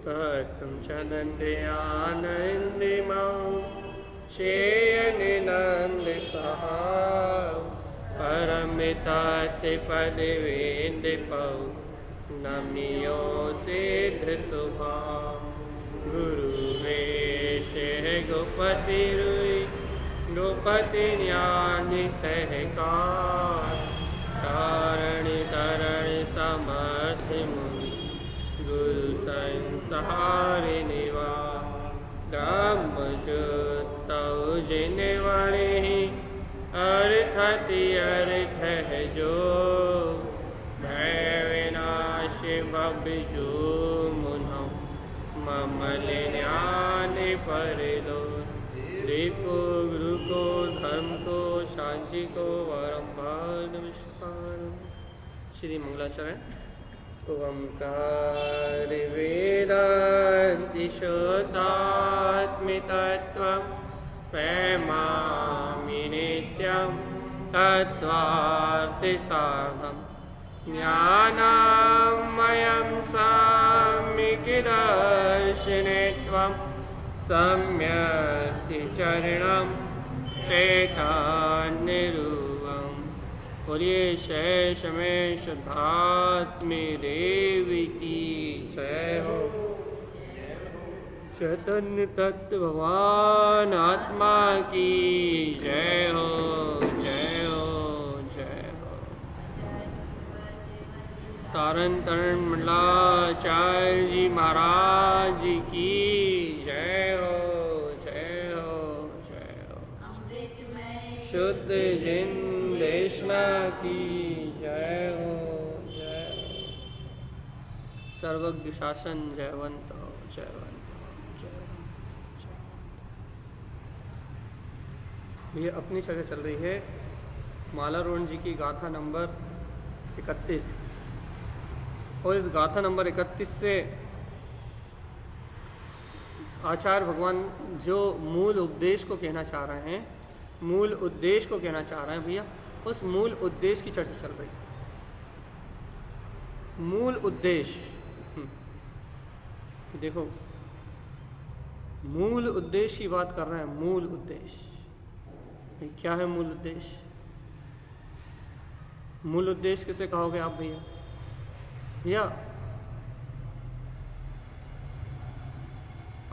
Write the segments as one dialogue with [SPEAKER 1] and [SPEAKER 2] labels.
[SPEAKER 1] कर्तुं चदन्त्यानन्दिमौ शेयनिनन्दितः परमितातिपदिवेन्दिपौ नमियो सिद्धसुभां गुरुवेशे गोपतिरुई गोपति ज्ञानि सहकार तारणी तरणि समर्थि मुनि गुरु संसारि निवा ब्रह्मजुतौ जिनवणि अर्थति अर्थ है जो भय विनाशि भविषु मुनौ ममलिन्यान परिदो को गुरु को धर्म को शांति को वरम भाग नमस्कार। श्री मंगलाचरण। ओंकार वेदांति शुद्धात्मितत्वं प्रेमामि नित्यं तत्त्वार्थिसाधं ज्ञानमयं सम्यक्दर्शिनित्वं सम्यक् चरणं चैतन्यरूपं बोलिए शेष में शुद्धात्मी देवी की जय हो। चैतन्य तत्व भगवान आत्मा की जय हो, जय हो, जय हो। तारण तरण मंडलाचार्य जी महाराज जी की जय हो, जय हो, जय हो। शुद्ध जिन देशना की जय हो, जय हो। सर्वज्ञ शासन जयवंत हो, जयवंत। ये अपनी जगह चल रही है मालारोहण जी की गाथा नंबर 31 और इस गाथा नंबर 31 से आचार्य भगवान जो मूल उपदेश को कहना चाह रहे हैं, मूल उद्देश्य को कहना चाह रहे हैं भैया, उस मूल उद्देश्य की चर्चा चल रही है। मूल उद्देश्य देखो, मूल उद्देश्य की बात कर रहे हैं। मूल उद्देश्य क्या है? मूल उद्देश्य, मूल उद्देश्य किसे कहोगे आप भैया? या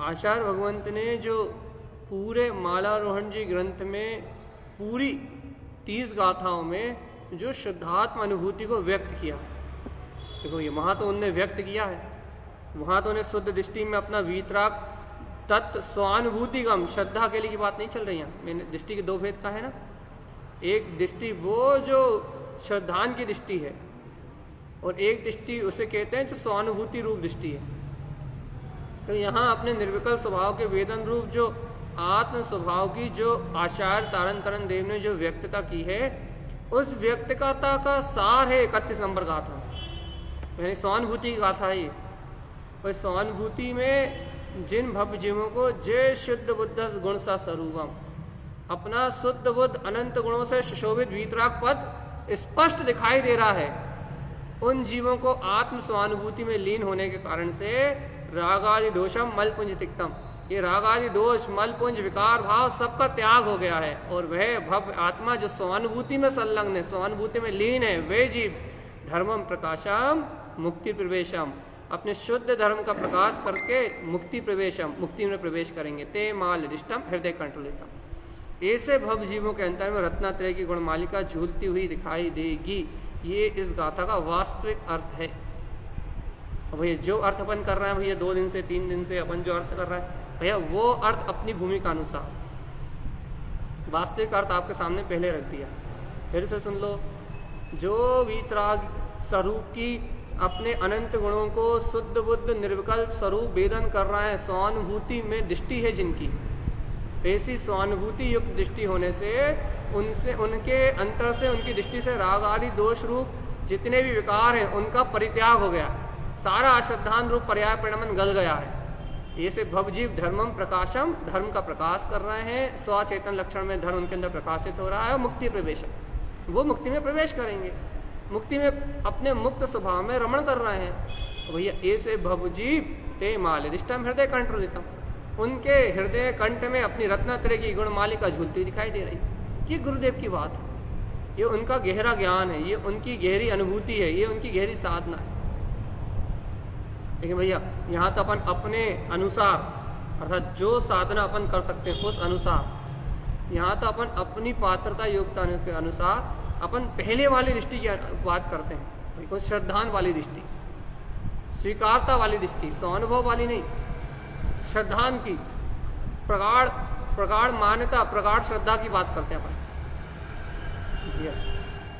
[SPEAKER 1] आचार्य भगवंत ने जो पूरे मालारोहण जी ग्रंथ में पूरी 30 गाथाओं में जो शुद्धात्म अनुभूति को व्यक्त किया, देखो ये वहाँ तो उनने व्यक्त किया है, वहाँ तो उन्हें शुद्ध दृष्टि में अपना वीतराग तत्व स्वानुभूतिगम श्रद्धा के लिए की बात नहीं चल रही है। मैंने दृष्टि के दो भेद कहा है ना, एक दृष्टि वो जो श्रद्धान की दृष्टि है और एक दृष्टि उसे कहते हैं जो स्वानुभूति रूप दृष्टि है। तो यहाँ अपने निर्विकल्प स्वभाव के वेदन रूप जो आत्म स्वभाव की जो आचार्य तारण तरण देव ने जो व्यक्तता की है, उस व्यक्तता का सार है 31 नंबर गाथा, यानी स्वानुभूति की गाथा है ये। और स्वानुभूति में जिन भव जीवों को जय शुद्ध बुद्ध गुण सा स्वरूपम, अपना शुद्ध बुद्ध अनंत गुणों से सुशोभित वीतराग पद स्पष्ट दिखाई दे रहा है, उन जीवों को आत्म स्वानुभूति में लीन होने के कारण से रागादि दोषम मलपुंज तिक्तम, ये रागादि दोष मलपुंज विकार भाव सबका त्याग हो गया है। और वह भव्य आत्मा जो स्वानुभूति में संलग्न है, स्वानुभूति में लीन है, वे जीव धर्मम प्रकाशम मुक्ति प्रवेशम, अपने शुद्ध धर्म का प्रकाश करके मुक्ति प्रवेशम, मुक्ति में प्रवेश करेंगे। ते माल रिष्टम हृदय कंठोलितम, ऐसे भव जीवों के अंतर में रत्नात्रय की गुणमालिका झूलती हुई दिखाई देगी। ये इस गाथा का वास्तविक अर्थ है। भैया जो अर्थ अपन कर रहे हैं भैया 2 दिन से 3 दिन से अपन जो अर्थ कर रहे हैं भैया, वो अर्थ अपनी भूमिका अनुसार वास्तविक अर्थ आपके सामने पहले रख दिया। फिर से सुन लो, जो वीतराग स्वरूप की अपने अनंत गुणों को शुद्ध बुद्ध निर्विकल्प स्वरूप वेदन कर रहे हैं, स्वानुभूति में दृष्टि है जिनकी, ऐसी स्वानुभूति युक्त दृष्टि होने से उनसे उनके अंतर से उनकी दृष्टि से राग आदि दोष रूप जितने भी विकार हैं उनका परित्याग हो गया, सारा अश्रद्धान रूप पर्याय परिणमन गल गया है। ऐसे भवजीव धर्मम प्रकाशम, धर्म का प्रकाश कर रहे हैं, स्वचेतन लक्षण में धर्म उनके अंदर प्रकाशित हो रहा है, और मुक्ति प्रवेश, वो मुक्ति में प्रवेश करेंगे। मुक्ति में अपने मुक्त स्वभाव में रमण कर रहे हैं। तो भैया ऐसे भवजीव ते मालिदिष्टम हृदय कंठ रुदितम, उनके हृदय कंठ में अपनी रत्नत्रय की गुणमालिका झूलती दिखाई दे रही। ये गुरुदेव की बात है, ये उनका गहरा ज्ञान है, ये उनकी गहरी अनुभूति है, ये उनकी गहरी साधना है। लेकिन भैया यहाँ तो अपन अपने अनुसार, अर्थात जो साधना अपन कर सकते हैं उस अनुसार, यहाँ तो अपन अपनी पात्रता योग्यता के अनुसार अपन पहले वाली दृष्टि की बात करते हैं, कुछ श्रद्धान वाली दृष्टि, स्वीकारता वाली दृष्टि, स्वानुभव वाली नहीं, श्रद्धान की, प्रगाढ़ प्रगाढ़ मान्यता, प्रगाढ़ श्रद्धा की बात करते हैं अपन।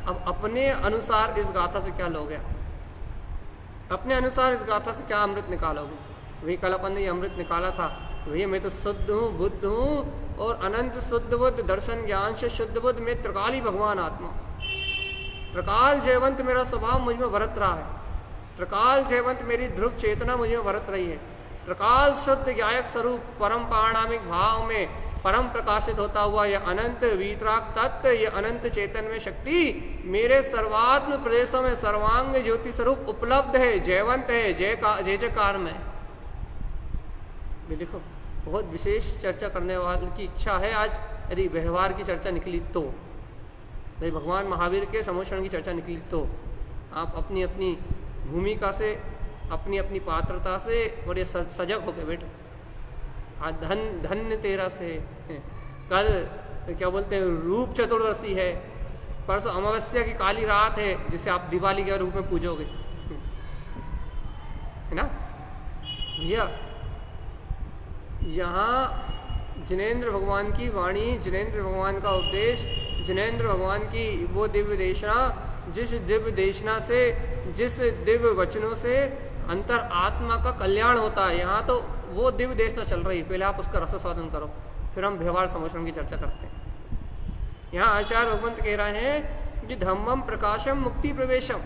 [SPEAKER 1] अब अपने अनुसार इस गाथा से क्या लोगे, अपने अनुसार इस गाथा से क्या अमृत निकालोगे? वही कल अपन ने ये अमृत निकाला था, भैया मैं तो शुद्ध हूँ, बुद्ध हूँ और अनंत शुद्ध बुद्ध, दर्शन ज्ञान से शुद्ध बुद्ध, मैं त्रिकाली भगवान आत्मा, त्रिकाल जयवंत मेरा स्वभाव मुझ में बरत रहा है, त्रिकाल जयवंत मेरी ध्रुव चेतना मुझ में बरत रही है, त्रिकाल शुद्ध ज्ञायक स्वरूप परम पारणामिक भाव में परम प्रकाशित होता हुआ यह अनंत वीतराग तत्व, यह अनंत चेतन में शक्ति मेरे सर्वात्म प्रदेशों में सर्वांग ज्योति स्वरूप उपलब्ध है, जयवंत है, जय जयकार में। देखो बहुत विशेष चर्चा करने वाले की इच्छा है आज, यदि व्यवहार की चर्चा निकली तो, यदि भगवान महावीर के समोषण की चर्चा निकली तो आप अपनी अपनी भूमिका से, अपनी अपनी पात्रता से बड़े सजग हो गए बेटे। आज धन्य तेरा से, कल क्या बोलते हैं रूप चतुर्दशी है, परसों अमावस्या की काली रात है जिसे आप दिवाली के रूप में पूजोगे, है ना भैया। यहाँ जिनेंद्र भगवान की वाणी, जिनेंद्र भगवान का उपदेश, जिनेंद्र भगवान की वो दिव्य देशना, जिस दिव्य देशना से, जिस दिव्य वचनों से अंतर आत्मा का कल्याण होता है, यहाँ तो वो दिव्य देशना चल रही है। पहले आप उसका रसस्वादन करो, फिर हम व्यवहार समोषण की चर्चा करते हैं। यहाँ आचार्य भगवंत कह रहे हैं कि धम्मम प्रकाशम मुक्ति प्रवेशम,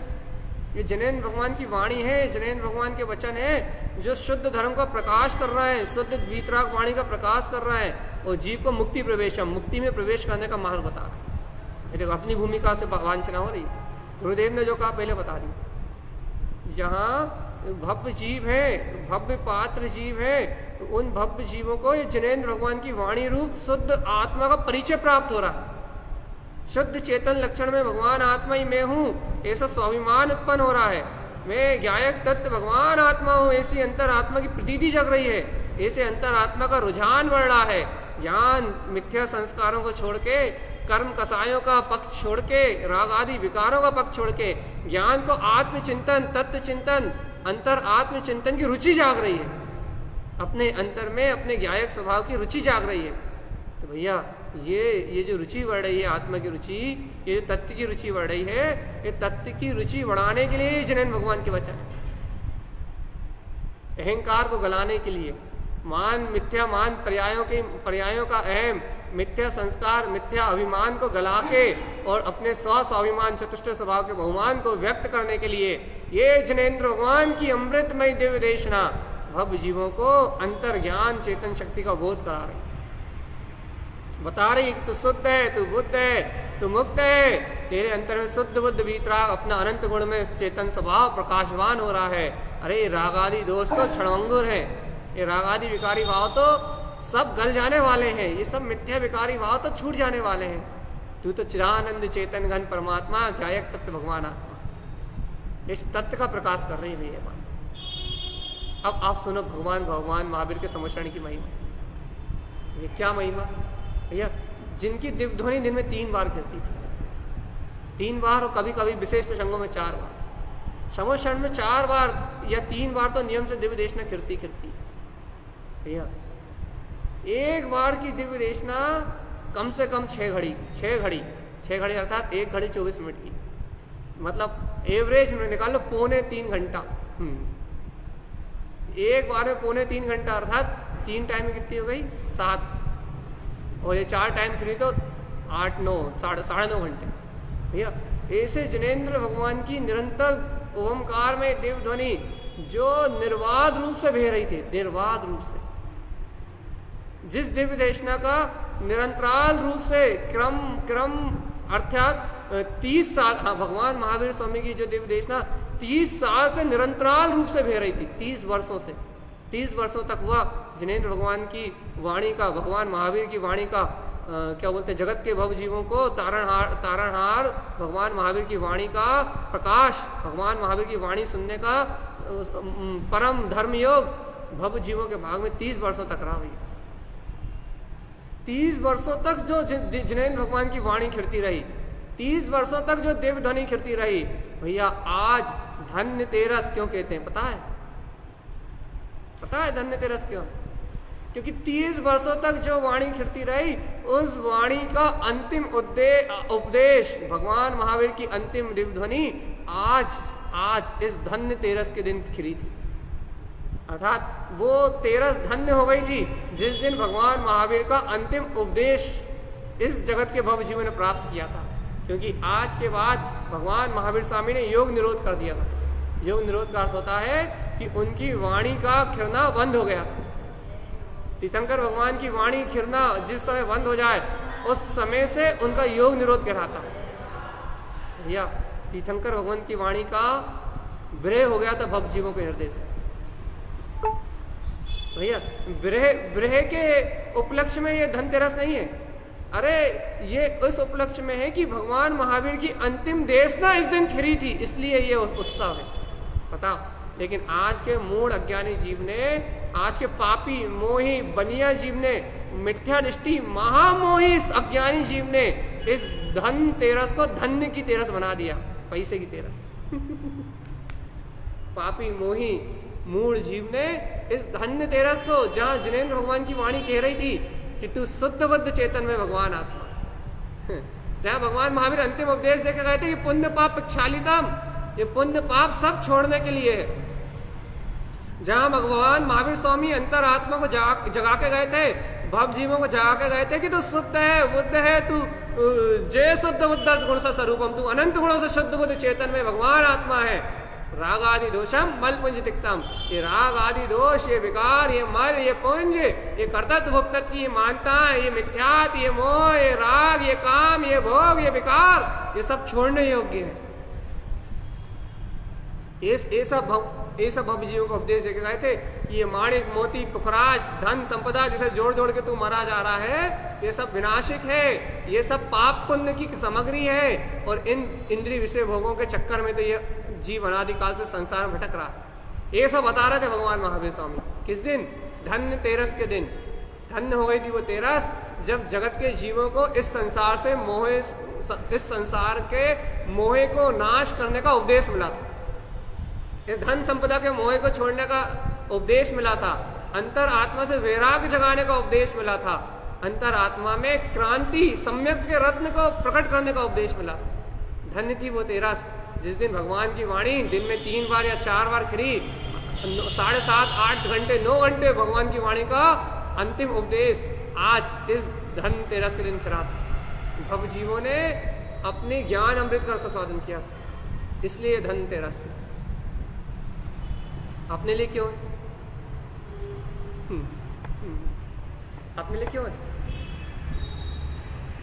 [SPEAKER 1] ये जिनेंद्र भगवान की वाणी है, जिनेंद्र भगवान के वचन है जो शुद्ध धर्म का प्रकाश कर रहा है, शुद्ध वीतराग वाणी का प्रकाश कर रहा है और जीव को मुक्ति प्रवेशम, मुक्ति में प्रवेश करने का मार्ग बता रहा है। देखो अपनी भूमिका से वांछना हो रही, गुरुदेव ने जो कहा पहले बता दी। यहाँ भव्य जीव है, भव्य पात्र जीव है, तो उन भव्य जीवों को ये जिनेंद्र भगवान की वाणी रूप शुद्ध आत्मा का परिचय प्राप्त हो रहा है। शुद्ध चेतन लक्षण में भगवान आत्मा ही मैं हूँ ऐसा स्वाभिमान उत्पन्न हो रहा है। मैं ज्ञायक तत्व भगवान आत्मा हूँ ऐसी अंतर आत्मा की प्रतीति जग रही है, ऐसे अंतर आत्मा का रुझान बढ़ रहा है। ज्ञान मिथ्या संस्कारों को छोड़ के, कर्म कसायों का पक्ष छोड़ के, राग आदि विकारों का पक्ष छोड़ के ज्ञान को आत्मचिंतन, तत्व चिंतन, अंतर आत्मचिंतन की रुचि जाग रही है। अपने अंतर में अपने ज्ञायक स्वभाव की रुचि जाग रही है। तो भैया ये जो रुचि बढ़ रही है, आत्मा की रुचि, ये तत्व की रुचि बढ़ रही है, ये तत्व की रुचि बढ़ाने के लिए जिनेंद्र भगवान के वचन, अहंकार को गलाने के लिए, मान मिथ्या मान पर्यायों का अहम मिथ्या संस्कार, मिथ्या अभिमान को गला के और अपने स्वाभिमान चतुष्ट स्वभाव के बहुमान को व्यक्त करने के लिए ये जिनेंद्र भगवान की अमृतमय दिव्य देशना भव जीवों को अंतर ज्ञान चेतन शक्ति का बोध करा रही, बता रही कि तू शुद्ध है, तू बुद्ध है, तू मुक्त है, तेरे अंतर में शुद्ध बुद्ध वीतराग अपना अनंत गुण में चेतन स्वभाव प्रकाशवान हो रहा है। अरे राग आदि दोष तो क्षणभंगुर है, ये राग आदि विकारी भाव तो सब गल जाने वाले हैं, ये सब मिथ्या विकारी भाव तो छूट जाने वाले हैं। तू तो चिरानंद चेतन घन परमात्मा ज्ञायक तत्व भगवान आत्मा, इस तत्व का प्रकाश कर रही है ये। अब आप सुनो भगवान महावीर के समोषण की महिमा। ये क्या महिमा भैया, जिनकी दिव्य ध्वनि दिन में 3 बार गिरती थी, 3 बार और कभी कभी विशेष प्रसंगों में 4 बार, समोषण में 4 बार या 3 बार तो नियम से दिव्य देशना कीर्ति भैया। 1 बार की दिव्य देशना कम से कम 6 घड़ी अर्थात 1 घड़ी 24 मिनट की, मतलब एवरेज में निकाल लो 2.25 घंटा। 1 बार में 2.25 घंटा अर्थात 3 टाइम में कितनी हो गई 7, और ये 4 टाइम फ्री तो 8, 9, 9.5 घंटे भैया। ऐसे जिनेंद्र भगवान की निरंतर ओमकार में दिव्य ध्वनि जो निर्वाध रूप से बह रही थी, निर्वाध रूप से, जिस दिव्य देशना का निरंतराल रूप से क्रम अर्थात 30 साल, हाँ, भगवान महावीर स्वामी की जो दिव्य देशना 30 साल से निरंतराल रूप से बह रही थी। 30 वर्षों से, 30 वर्षों तक वह जिनेंद्र भगवान की वाणी का, भगवान महावीर की वाणी का क्या बोलते हैं, जगत के भव जीवों को तारणहार भगवान महावीर की वाणी का प्रकाश, भगवान महावीर की वाणी सुनने का परम धर्म योग भव जीवों के भाग में 30 वर्षों तक रहा भैया। 30 वर्षों तक जो जिनेंद्र भगवान की वाणी खिरती रही, 30 वर्षों तक जो देव ध्वनि खिरती रही भैया, आज धन्य तेरस क्यों कहते हैं पता है? पता है धन्य तेरस क्यों? क्योंकि 30 वर्षों तक जो वाणी खिरती रही, उस वाणी का अंतिम उपदेश, भगवान महावीर की अंतिम दिव्य ध्वनि आज इस धन्य तेरस के दिन खिरी थी। अर्थात वो तेरस धन्य हो गई थी जिस दिन भगवान महावीर का अंतिम उपदेश इस जगत के भव जीवों ने प्राप्त किया था। क्योंकि आज के बाद भगवान महावीर स्वामी ने योग निरोध कर दिया था। योग निरोध का अर्थ होता है कि उनकी वाणी का खिरना बंद हो गया था। तीर्थंकर भगवान की वाणी खिरना जिस समय बंद हो जाए, उस समय से उनका योग निरोध कहलाता है भैया। तीर्थंकर भगवान की वाणी का विरह हो गया था भव जीवों के हृदय से भैया। विरह के उपलक्ष्य में ये धनतेरस नहीं है, अरे ये उस उपलक्ष्य में है कि भगवान महावीर की अंतिम देशना इस दिन खिरी थी, इसलिए ये उत्सव है, बताओ। लेकिन आज के मूढ़ अज्ञानी जीव ने, आज के पापी मोही बनिया जीव ने, मिथ्या दृष्टि महामोही अज्ञानी जीव ने इस धन तेरस को धन्य की तेरस बना दिया, पैसे की तेरस। पापी मोही मूढ़ जीव ने इस धन्य तेरस को, जहां जिनेंद्र भगवान की वाणी कह रही थी कि तू शुद्ध बुद्ध चेतन में भगवान आत्मा, जहां भगवान महावीर अंतिम उपदेश देके गए थे कि पुण्य पाप प्रक्षालितम, ये पुण्य पाप सब छोड़ने के लिए है। जहां भगवान महावीर स्वामी अंतर आत्मा को जगा के गए थे, भव जीवों को जगा के गए थे कि तू शुद्ध है, बुद्ध है, तू जय शुद्ध बुद्ध गुण सा स्वरूपम, तू अनंत गुणों से शुद्ध बुद्ध चेतन में भगवान आत्मा है। राग आदि दोषम मल पुंज तिक्तम, ये राग आदि दोष, ये विकार, ये मल, ये पुंज, ये कर्तव्य भुक्तत्व की मानता, ये मिथ्यात, ये मोह, ये राग, ये काम, ये भोग, ये विकार, ये सब छोड़ने योग्य है। ये सब भव जीवों को उपदेश देके गए थे कि ये माणिक मोती पुखराज धन संपदा जिसे जोड़ जोड़ के तू मरा जा रहा है, ये सब विनाशिक है, ये सब पाप पुण्य की सामग्री है। और इन इंद्रिय विषय भोगों के चक्कर में तो ये जीव अनादिकाल से संसार में भटक रहा। ये सब बता रहे थे भगवान महावीर स्वामी। किस दिन? धन्य तेरस के दिन। धन्य हो गई थी वो तेरस जब जगत के जीवों को इस संसार से इस संसार के मोहे को नाश करने का उपदेश मिला था, इस धन संपदा के मोहे को छोड़ने का उपदेश मिला था, अंतर आत्मा से वैराग्य जगाने का उपदेश मिला था, अंतर आत्मा में क्रांति सम्यक के रत्न को प्रकट करने का उपदेश मिला। धन्य थी वो तेरस जिस दिन भगवान की वाणी दिन में 3 बार या 4 बार खिरी, 7.5 8 घंटे 9 घंटे भगवान की वाणी का अंतिम उपदेश आज इस धन तेरस के दिन खिरा। भव जीवों ने अपने ज्ञान अमृत का स्वादन किया, इसलिए धन तेरस थी। अपने लिए क्यों है? अपने लिए क्यों है?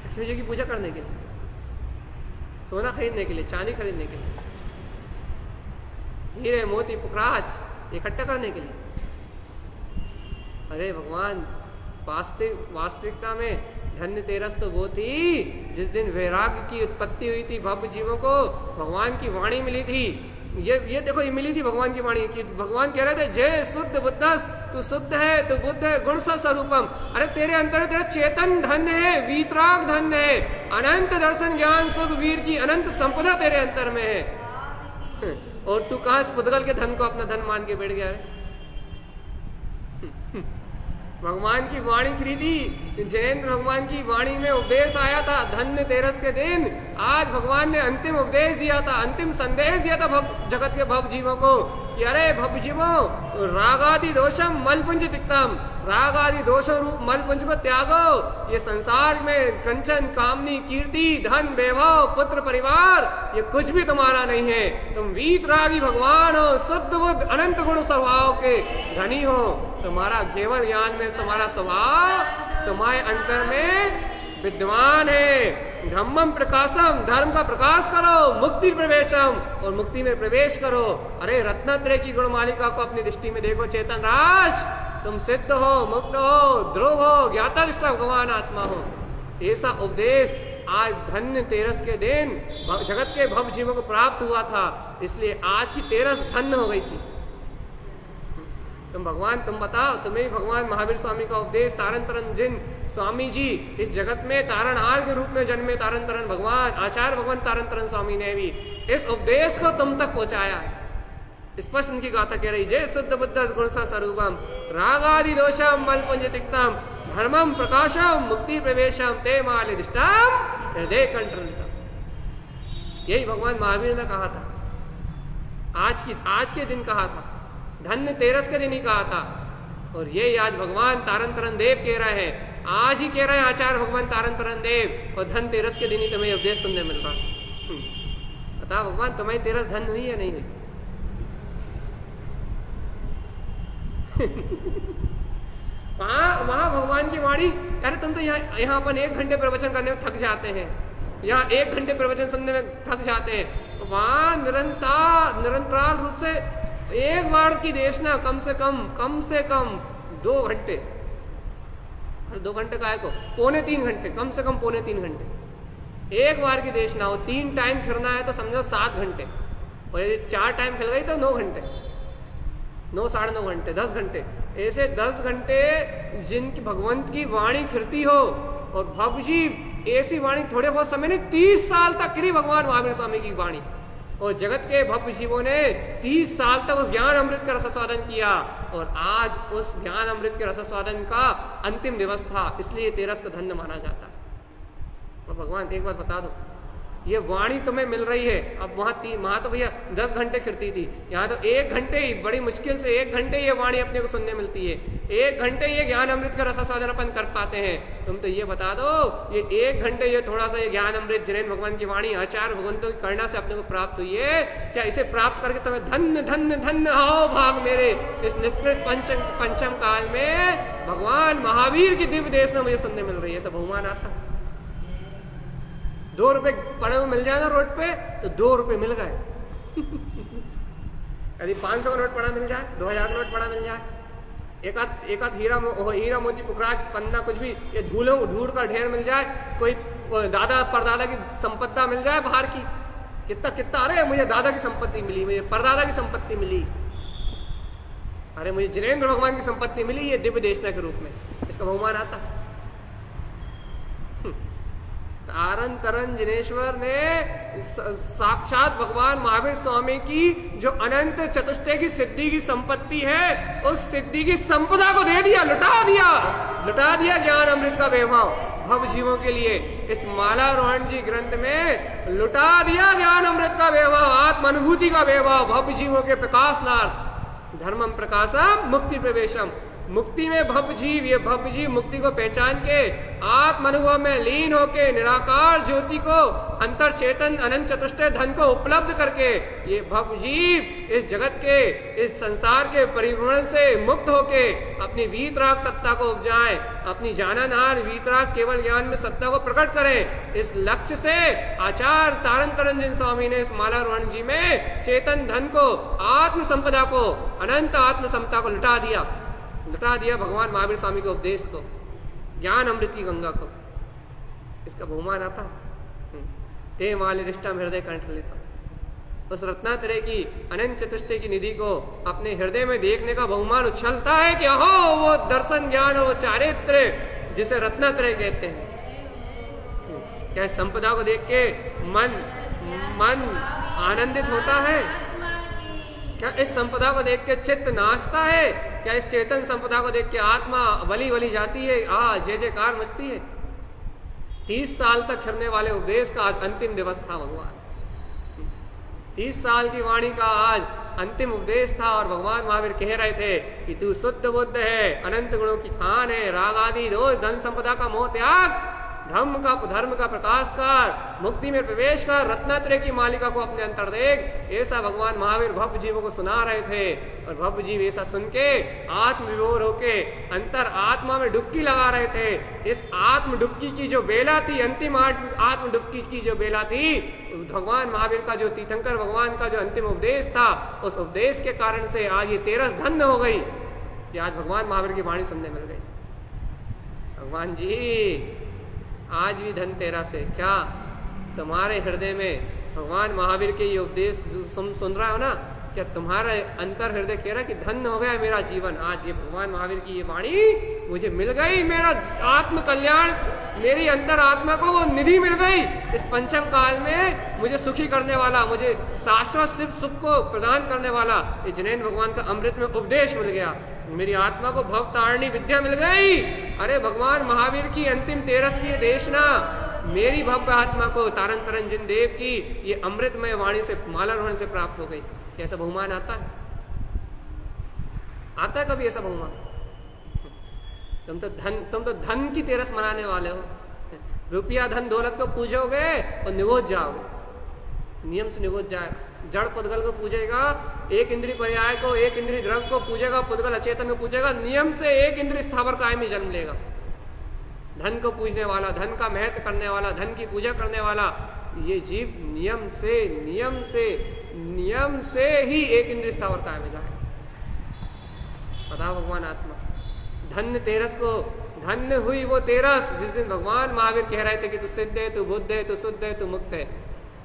[SPEAKER 1] लक्ष्मी जी की पूजा करने के लिए, सोना खरीदने के लिए, चांदी खरीदने के लिए, हीरे मोती पुखराज इकट्ठा करने के लिए। अरे भगवान, वास्तविकता में धन्य तेरस तो वो थी जिस दिन वैराग्य की उत्पत्ति हुई थी, भव जीवों को भगवान की वाणी मिली थी। ये देखो, ये मिली थी भगवान की वाणी की। भगवान कह रहे थे जय शुद्ध बुद्धस, तू शुद्ध है, तू बुद्ध है, गुण सा स्वरूपम। अरे तेरे अंदर तेरा चेतन धन्य है, वीतराग धन्य है, अनंत दर्शन ज्ञान सुख वीर की अनंत संपदा तेरे अंतर में है। और तू कहां पुद्गल के धन को अपना धन मान के बैठ गया है? भगवान की वाणी खरीदी, जयेंद्र भगवान की वाणी में उपदेश आया था धन्य तेरस के दिन। आज भगवान ने अंतिम उपदेश दिया था, अंतिम संदेश दिया था जगत के भव जीवों को कि अरे भव जीवों, रागादि दोषम मलपुंज तिक्तम, राग आदि दोषों रूप मलपुंज को त्यागो। ये संसार में कंचन कामनी कीर्ति धन वैभव पुत्र परिवार ये कुछ भी तुम्हारा नहीं है। तुम वीतरागी भगवान हो, शुद्ध बुद्ध अनंत गुण स्वभाव के धनी हो। तुम्हारा केवल ज्ञान में तुम्हारा स्वभाव तुम्हारे अंतर में विद्वान है। धम्मम प्रकाशम, धर्म का प्रकाश करो। मुक्ति प्रवेशम, और मुक्ति में प्रवेश करो। अरे रत्नत्रय की गुणमालिका को अपनी दृष्टि में देखो चेतन राज, तुम सिद्ध हो, मुक्त हो, ध्रुव हो, ज्ञाता निष्ठा भगवान आत्मा हो। ऐसा उपदेश आज धन्य तेरस के दिन जगत के भव जीवों को प्राप्त हुआ था, इसलिए आज की तेरस धन्य हो गई थी। तुम भगवान, तुम बताओ, तुम्हें भगवान महावीर स्वामी का उपदेश तारण तरन जिन स्वामी जी इस जगत में तारणहार के रूप में जन्मे, तारण तरन भगवान आचार्य भगवान तारण तरन स्वामी ने भी इस उपदेश को तुम तक पहुंचाया है। स्पष्ट उनकी गाथा कह रही, जय शुद्ध बुद्ध गुण स्वरूपम रागादि दोषम मलपुंज तिक्तम धर्मम प्रकाशम मुक्ति प्रवेशम ते मालिष्टम हृदय कंठलितम। यही भगवान महावीर ने कहा था, आज के दिन कहा था, धन्य तेरस के दिन ही कहा था। और ये आज भगवान तारण तरन देव कह रहे हैं, आज ही कह रहे हैं आचार्य भगवान तारण तरन देव, और धन तेरस के दिन ही तुम्हें उपदेश सुनने मिल रहा। बताओ भगवान, तुम्हारी तेरस धन हुई या नहीं हुई? वहां भगवान की वाणी, अरे तुम तो यहाँ अपन 1 घंटे प्रवचन करने में थक जाते हैं, यहाँ 1 घंटे प्रवचन सुनने में थक जाते हैं। वहां निरंतराल रूप से एक बार की देशना कम से कम 2 घंटे, 2 घंटे का है को पौने 3 घंटे, कम से कम पौने 3 घंटे एक बार की देशना हो। 3 टाइम फिरना है तो समझो 7 घंटे, और यदि 4 टाइम फिर गई तो 9 घंटे, 9 साढ़े 9 घंटे, 10 घंटे। ऐसे 10 घंटे जिनकी भगवंत की वाणी फिरती हो, और भव जी ऐसी वाणी थोड़े बहुत समय नहीं, 30 साल तक फिरी भगवान महावीर स्वामी की वाणी, और जगत के भव जीवों ने 30 साल तक उस ज्ञान अमृत का रसास्वादन किया, और आज उस ज्ञान अमृत के रसास्वादन का अंतिम दिवस था, इसलिए तेरस को धन्य माना जाता है। और भगवान एक बात बता दो, ये वाणी तुम्हें मिल रही है, अब वहां तो भैया 10 घंटे फिरती थी, यहाँ तो 1 घंटे ही, बड़ी मुश्किल से 1 घंटे ये वाणी अपने को सुनने मिलती है। 1 घंटे ये ज्ञान अमृत का रसास्वादन अपन कर पाते हैं। तुम तो ये बता दो, ये 1 घंटे ये थोड़ा सा ये ज्ञान अमृत जिनेन्द्र भगवान की वाणी आचार्य भगवंतों की करना से अपने को प्राप्त हुई है, क्या इसे प्राप्त करके तुम्हें धन्य धन्य धन्य हो भाग मेरे। इस निष्कृष्ट पंचम काल में भगवान महावीर की दिव्य देशना मुझे सुनने मिल रही है, ऐसा बहुमान आता। 2 रुपए पड़े हुए मिल जाए ना रोड पे तो 2 रुपए मिल गए। यदि 500 का नोट पड़ा मिल जाए, 2000 का नोट पड़ा मिल जाए, एक आध हीरा मोती पुखराज पन्ना कुछ भी, ये धूल का ढेर मिल जाए, कोई दादा परदादा की संपत्ति मिल जाए बाहर की, कितना अरे मुझे दादा की संपत्ति मिली, मुझे परदादा की संपत्ति मिली, अरे मुझे जिनेन्द्र भगवान की संपत्ति मिली, ये दिव्य देशना के रूप में, इसका बहुमान आता। तारण तरन जिनेश्वर ने साक्षात भगवान महावीर स्वामी की जो अनंत चतुष्टय की सिद्धि की संपत्ति है, उस सिद्धि की संपदा को दे दिया, लुटा दिया ज्ञान अमृत का वैभव भव जीवों के लिए। इस माला रोहण जी ग्रंथ में लुटा दिया ज्ञान अमृत का वैभव, आत्मानुभूति का वैभव भव जीवों के प्रकाशनाथ। धर्मम प्रकाशम मुक्ति प्रवेशम, मुक्ति में भव जीव, ये भव जीव मुक्ति को पहचान के आत्म अनुभव में लीन होके निराकार ज्योति को, अंतर चेतन अनंत चतुष्टय धन को उपलब्ध करके ये भव जीव इस जगत के, इस संसार के परिभ्रमण से मुक्त होके अपनी वीतराग सत्ता को उपजाएं, अपनी जाननहार वीतराग केवल ज्ञान में सत्ता को प्रकट करें। इस लक्ष्य से आचार्य तारण तरन स्वामी ने इस माला रोहण जी में चेतन धन को, आत्म संपदा को, अनंत आत्म समता को लुटा दिया भगवान महावीर स्वामी के उपदेश को, ज्ञान अमृत की गंगा को। इसका बहुमान आता ते माले रिष्टम हृदय कंठ लेता, उस रत्नात्रय की अनंत चतुष्टय की निधि को अपने हृदय में देखने का बहुमान उछलता है कि अहो वो दर्शन ज्ञान, वो चारित्र जिसे रत्नात्रय कहते हैं। क्या इस संपदा को देख के मन आनंदित होता है? क्या इस संपदा को देख के चित्त नाचता है? क्या इस चेतन संपदा को देख के आत्मा बली जाती है, जय जयकार मचती है? 30 साल तक फिरने वाले उपदेश का आज अंतिम दिवस था भगवान। 30 साल की वाणी का आज अंतिम उपदेश था, और भगवान महावीर कह रहे थे कि तू शुद्ध बुद्ध है, अनंत गुणों की खान है, राग आदि दोष धन संपदा का मोह त्याग, धर्म का प्रकाशकार, मुक्ति में प्रवेश कर रत्नात्रय की मालिका को अपने अंतर देख, ऐसा भगवान महावीर भक्त जीवों को सुना रहे थे। और भक्त जीव ऐसा सुन के आत्मविभोर होके अंतर आत्मा में डुबकी लगा रहे थे। इस आत्म डुबकी की जो बेला थी, अंतिम आत्म डुबकी की जो बेला थी, भगवान महावीर का जो तीर्थंकर भगवान का जो अंतिम उपदेश था, उस उपदेश के कारण से आज ये तेरस धन्य हो गई कि आज भगवान महावीर की वाणी सुनने मिल गई। भगवान जी आज भी धन तेरा से, क्या तुम्हारे हृदय में भगवान महावीर के ये उपदेश सुन रहा हो ना, क्या तुम्हारा अंतर हृदय कह रहा है कि धन्य हो गया मेरा जीवन, आज ये भगवान महावीर की ये वाणी मुझे मिल गई, मेरा आत्म कल्याण, मेरी अंतर आत्मा को वो निधि मिल गई। इस पंचम काल में मुझे सुखी करने वाला, मुझे शाश्वत शिव सुख को प्रदान करने वाला ये जिनेंद्र भगवान का अमृत में उपदेश मिल गया, मेरी आत्मा को भव तारणी विद्या मिल गई। अरे भगवान महावीर की अंतिम तेरस की देशना मेरी भव्य आत्मा को तारन तरंजन देव की ये अमृतमय वाणी से माला रोहण से प्राप्त हो गई। ऐसा बहुमान आता है? आता है कभी ऐसा बहुमान? तुम तो धन की तेरस मनाने वाले हो। रुपया धन दौलत को पूजोगे और निगोज जाओगे, नियम से निगोज जाएगा। जड़ पुद्गल को पूजेगा, एक इंद्रिय पर्याय को, एक इंद्रिय द्रव्य को पूजेगा, पुद्गल अचेतन को पूजेगा, नियम से एक इंद्रिय स्थावर कायमी जन्म लेगा। धन को पूजने वाला, धन का महत्व करने वाला, धन की पूजा करने वाला ये जीव नियम से ही एक इंद्रिय स्थावर कायमी जाए। बताओ भगवान आत्मा धन्य तेरस को, धन्य हुई वो तेरस जिस दिन भगवान महावीर कह रहे थे कि तू सिद्ध है, तू बुद्ध है, तू शुद्ध है, तू मुक्त है,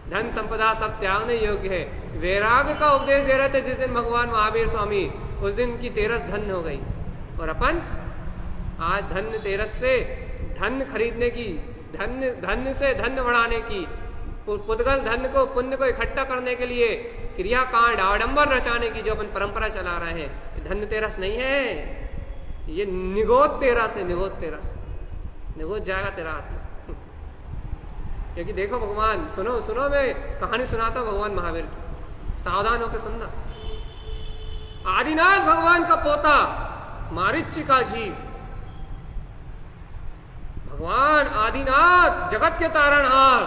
[SPEAKER 1] धन संपदा सब त्यागने योग्य है। वैराग्य का उपदेश दे रहे थे जिस दिन भगवान महावीर स्वामी, उस दिन की तेरस धन्य हो गई। और अपन आज धन्य तेरस से धन खरीदने की, धन्य से धन्य बढ़ाने की, पुद्गल धन को, पुण्य को इकट्ठा करने के लिए क्रियाकांड आडंबर रचाने की जो अपन परंपरा चला रहे हैं, धन्य तेरस नहीं है, ये निगोद तेरस है। निगोद जाएगा तेरा आत्मा। क्योंकि देखो भगवान, सुनो मैं कहानी सुनाता हूं भगवान महावीर की, सावधान होकर सुनना। आदिनाथ भगवान का पोता मारीच का जीव, भगवान आदिनाथ जगत के तारणहार,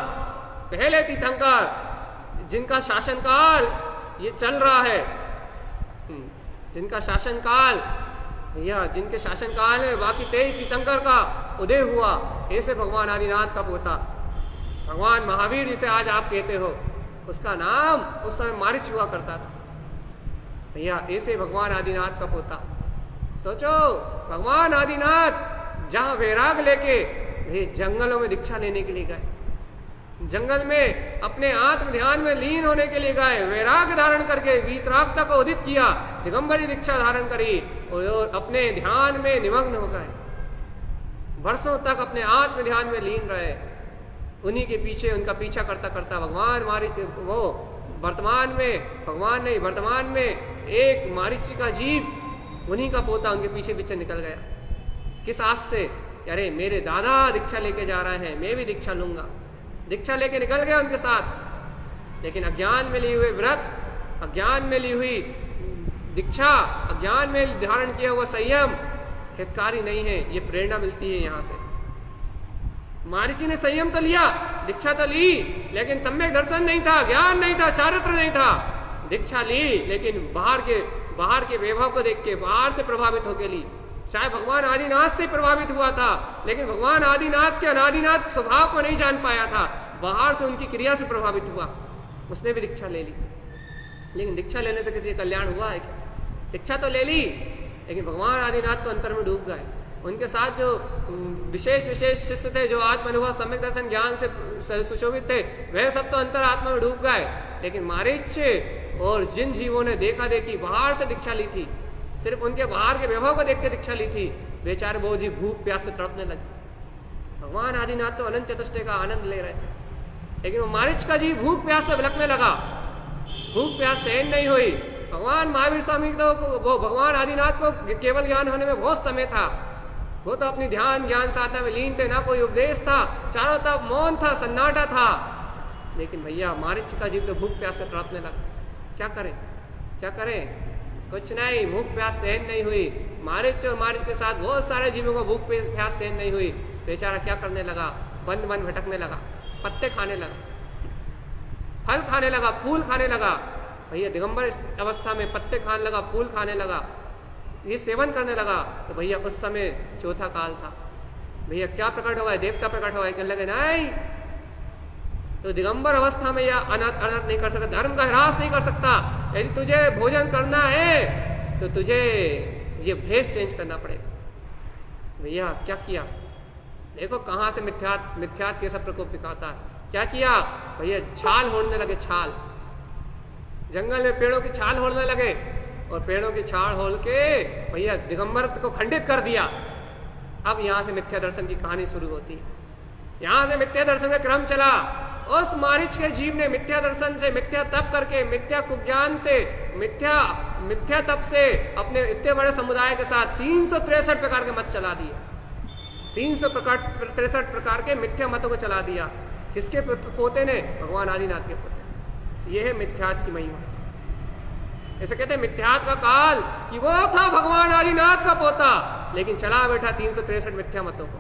[SPEAKER 1] पहले तीर्थंकर जिनका शासनकाल ये चल रहा है, जिनका शासनकाल भैया, जिनके शासनकाल में बाकी 23 तीर्थंकर का उदय हुआ, ऐसे भगवान आदिनाथ का पोता भगवान महावीर जिसे आज आप कहते हो, उसका नाम उस समय मारीच हुआ करता था भैया। ऐसे भगवान आदिनाथ का पोता, सोचो भगवान आदिनाथ जहां वैराग लेके वे जंगलों में दीक्षा लेने के लिए गए, जंगल में अपने आत्म ध्यान में लीन होने के लिए गए, वैराग धारण करके वीतरागता को उदित किया, दिगंबरी दीक्षा धारण करी और अपने ध्यान में निमग्न हो गए। वर्षों तक अपने आत्म ध्यान में लीन रहे, उन्हीं के पीछे उनका पीछा करता करता भगवान वो वर्तमान में एक मारीच का जीव, उन्हीं का पोता उनके पीछे पीछे निकल गया। किस आस से? अरे मेरे दादा दीक्षा लेके जा रहे हैं, मैं भी दीक्षा लूंगा। दीक्षा लेके निकल गया उनके साथ, लेकिन अज्ञान में लिए हुए व्रत, अज्ञान में ली हुई दीक्षा, अज्ञान में धारण किया हुआ संयम हितकारी नहीं है। ये प्रेरणा मिलती है यहाँ से। मारीची ने संयम तो लिया, दीक्षा तो ली, लेकिन सम्यक दर्शन नहीं था, ज्ञान नहीं था, चारित्र नहीं था। दीक्षा ली लेकिन बाहर के वैभव को देख के, बाहर से प्रभावित होकर ली। चाहे भगवान आदिनाथ से प्रभावित हुआ था, लेकिन भगवान आदिनाथ के अनादिनाथ स्वभाव को नहीं जान पाया था, बाहर से उनकी क्रिया से प्रभावित हुआ, उसने भी दीक्षा ले ली। लेकिन दीक्षा लेने से किसी का कल्याण हुआ है क्या? दीक्षा तो ले ली, लेकिन भगवान आदिनाथ तो अंतर में डूब गए। उनके साथ जो विशेष शिष्य थे, जो आत्म अनुभव, सम्यक दर्शन, ज्ञान से सुशोभित थे, वह सब तो अंतर आत्मा में डूब गए। लेकिन मारीच और जिन जीवों ने देखा देखी बाहर से दीक्षा ली थी, सिर्फ उनके बाहर के वैभव को देख के दीक्षा ली थी, बेचारे वो जीव भूख प्यास से तड़पने लगे। भगवान आदिनाथ तो अनंत चतुष्टय का आनंद ले रहे थे, लेकिन वो मारीच का जीव भूख प्यास से बिलखने लगा, भूख प्यास सहन नहीं हुई। भगवान महावीर स्वामी तो वो भगवान आदिनाथ को केवल ज्ञान होने में बहुत समय था, वो तो अपनी ज्ञान साधना में लीन थे, ना कोई उपदेश था, चारों तरफ मौन था, सन्नाटा था। लेकिन भैया मारीच का जीव तो भूख प्यास से तड़पने लगा। क्या करें? कुछ नहीं, भूख प्यास सहन नहीं हुई। मारीच और मारीच के साथ बहुत सारे जीवों को भूख प्यास सहन नहीं हुई। बेचारा क्या करने लगा? वन वन भटकने लगा, पत्ते खाने लगा, फल खाने लगा, फूल खाने लगा। भैया दिगंबर अवस्था में पत्ते खाने लगा, फूल खाने लगा, ये सेवन करने लगा। तो भैया उस समय चौथा काल था। भैया क्या प्रकट हुआ है? देवता प्रकट हुआ है। कहने लगे नहीं, तो दिगंबर अवस्था में यह अनर्थ नहीं कर सकता, धर्म का ह्रास नहीं कर सकता। यदि तुझे भोजन करना है तो तुझे ये भेष चेंज करना पड़ेगा। भैया क्या किया? देखो कहाँ से मिथ्यात के सब प्रकोप दिखाता है। क्या किया? भैया छाल ओढ़ने लगे, छाल। जंगल में पेड़ों की छाल ओढ़ने लगे और पेड़ों की छाल ओढ़ के भैया दिगंबर को खंडित कर दिया। अब यहाँ से मिथ्या दर्शन की कहानी शुरू होती है। यहाँ से मिथ्या दर्शन का क्रम चला। उस मारीच के जीव ने मिथ्या दर्शन से, मिथ्या तप करके, मिथ्या कुज्ञान से, मिथ्या तप से अपने इतने बड़े समुदाय के साथ 363 प्रकार के मत चला दिए। 363 प्रकार के मिथ्या मतों को चला दिया। किसके पोते ने? भगवान आदिनाथ के पोते। यह है मिथ्यात की महिमा। ऐसे कहते हैं मिथ्यात का काल कि वो था भगवान आदिनाथ का पोता, लेकिन चला बैठा 363 मिथ्या मतों को।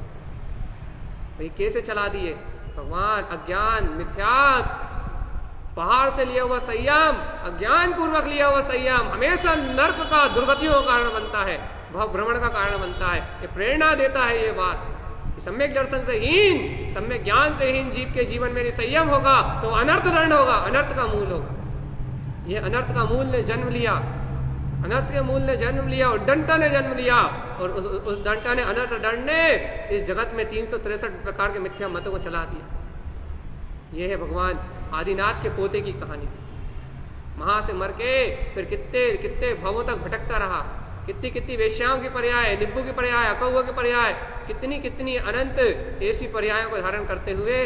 [SPEAKER 1] भाई कैसे चला दिए? भगवान अज्ञान, मिथ्यात, पहाड़ से लिया हुआ संयम, अज्ञान पूर्वक लिया हुआ संयम हमेशा नर्क का, दुर्गतियों का कारण बनता है, भाव भ्रमण का कारण बनता है। ये प्रेरणा देता है ये बात। सम्यक दर्शन से हीन, सम्यक ज्ञान से हीन जीव के जीवन में संयम होगा तो अनर्थ दंड होगा, अनर्थ का मूल होगा। ये अनर्थ का मूल ने जन्म लिया, अनर्थ के मूल ने जन्म लिया और डंटा ने जन्म लिया। और उस डंटा ने, अनर्थ दंड ने इस जगत में 363 प्रकार के मिथ्या मतों को चला दिया। यह है भगवान आदिनाथ के पोते की कहानी। वहां से मर के फिर कितने कितने भवों तक भटकता रहा, कितनी कितनी वेश्याओं की पर्याय, निब्बू की पर्याय, अकौओं की पर्याय, कितनी कितनी अनंत ऐसी पर्यायों को धारण करते हुए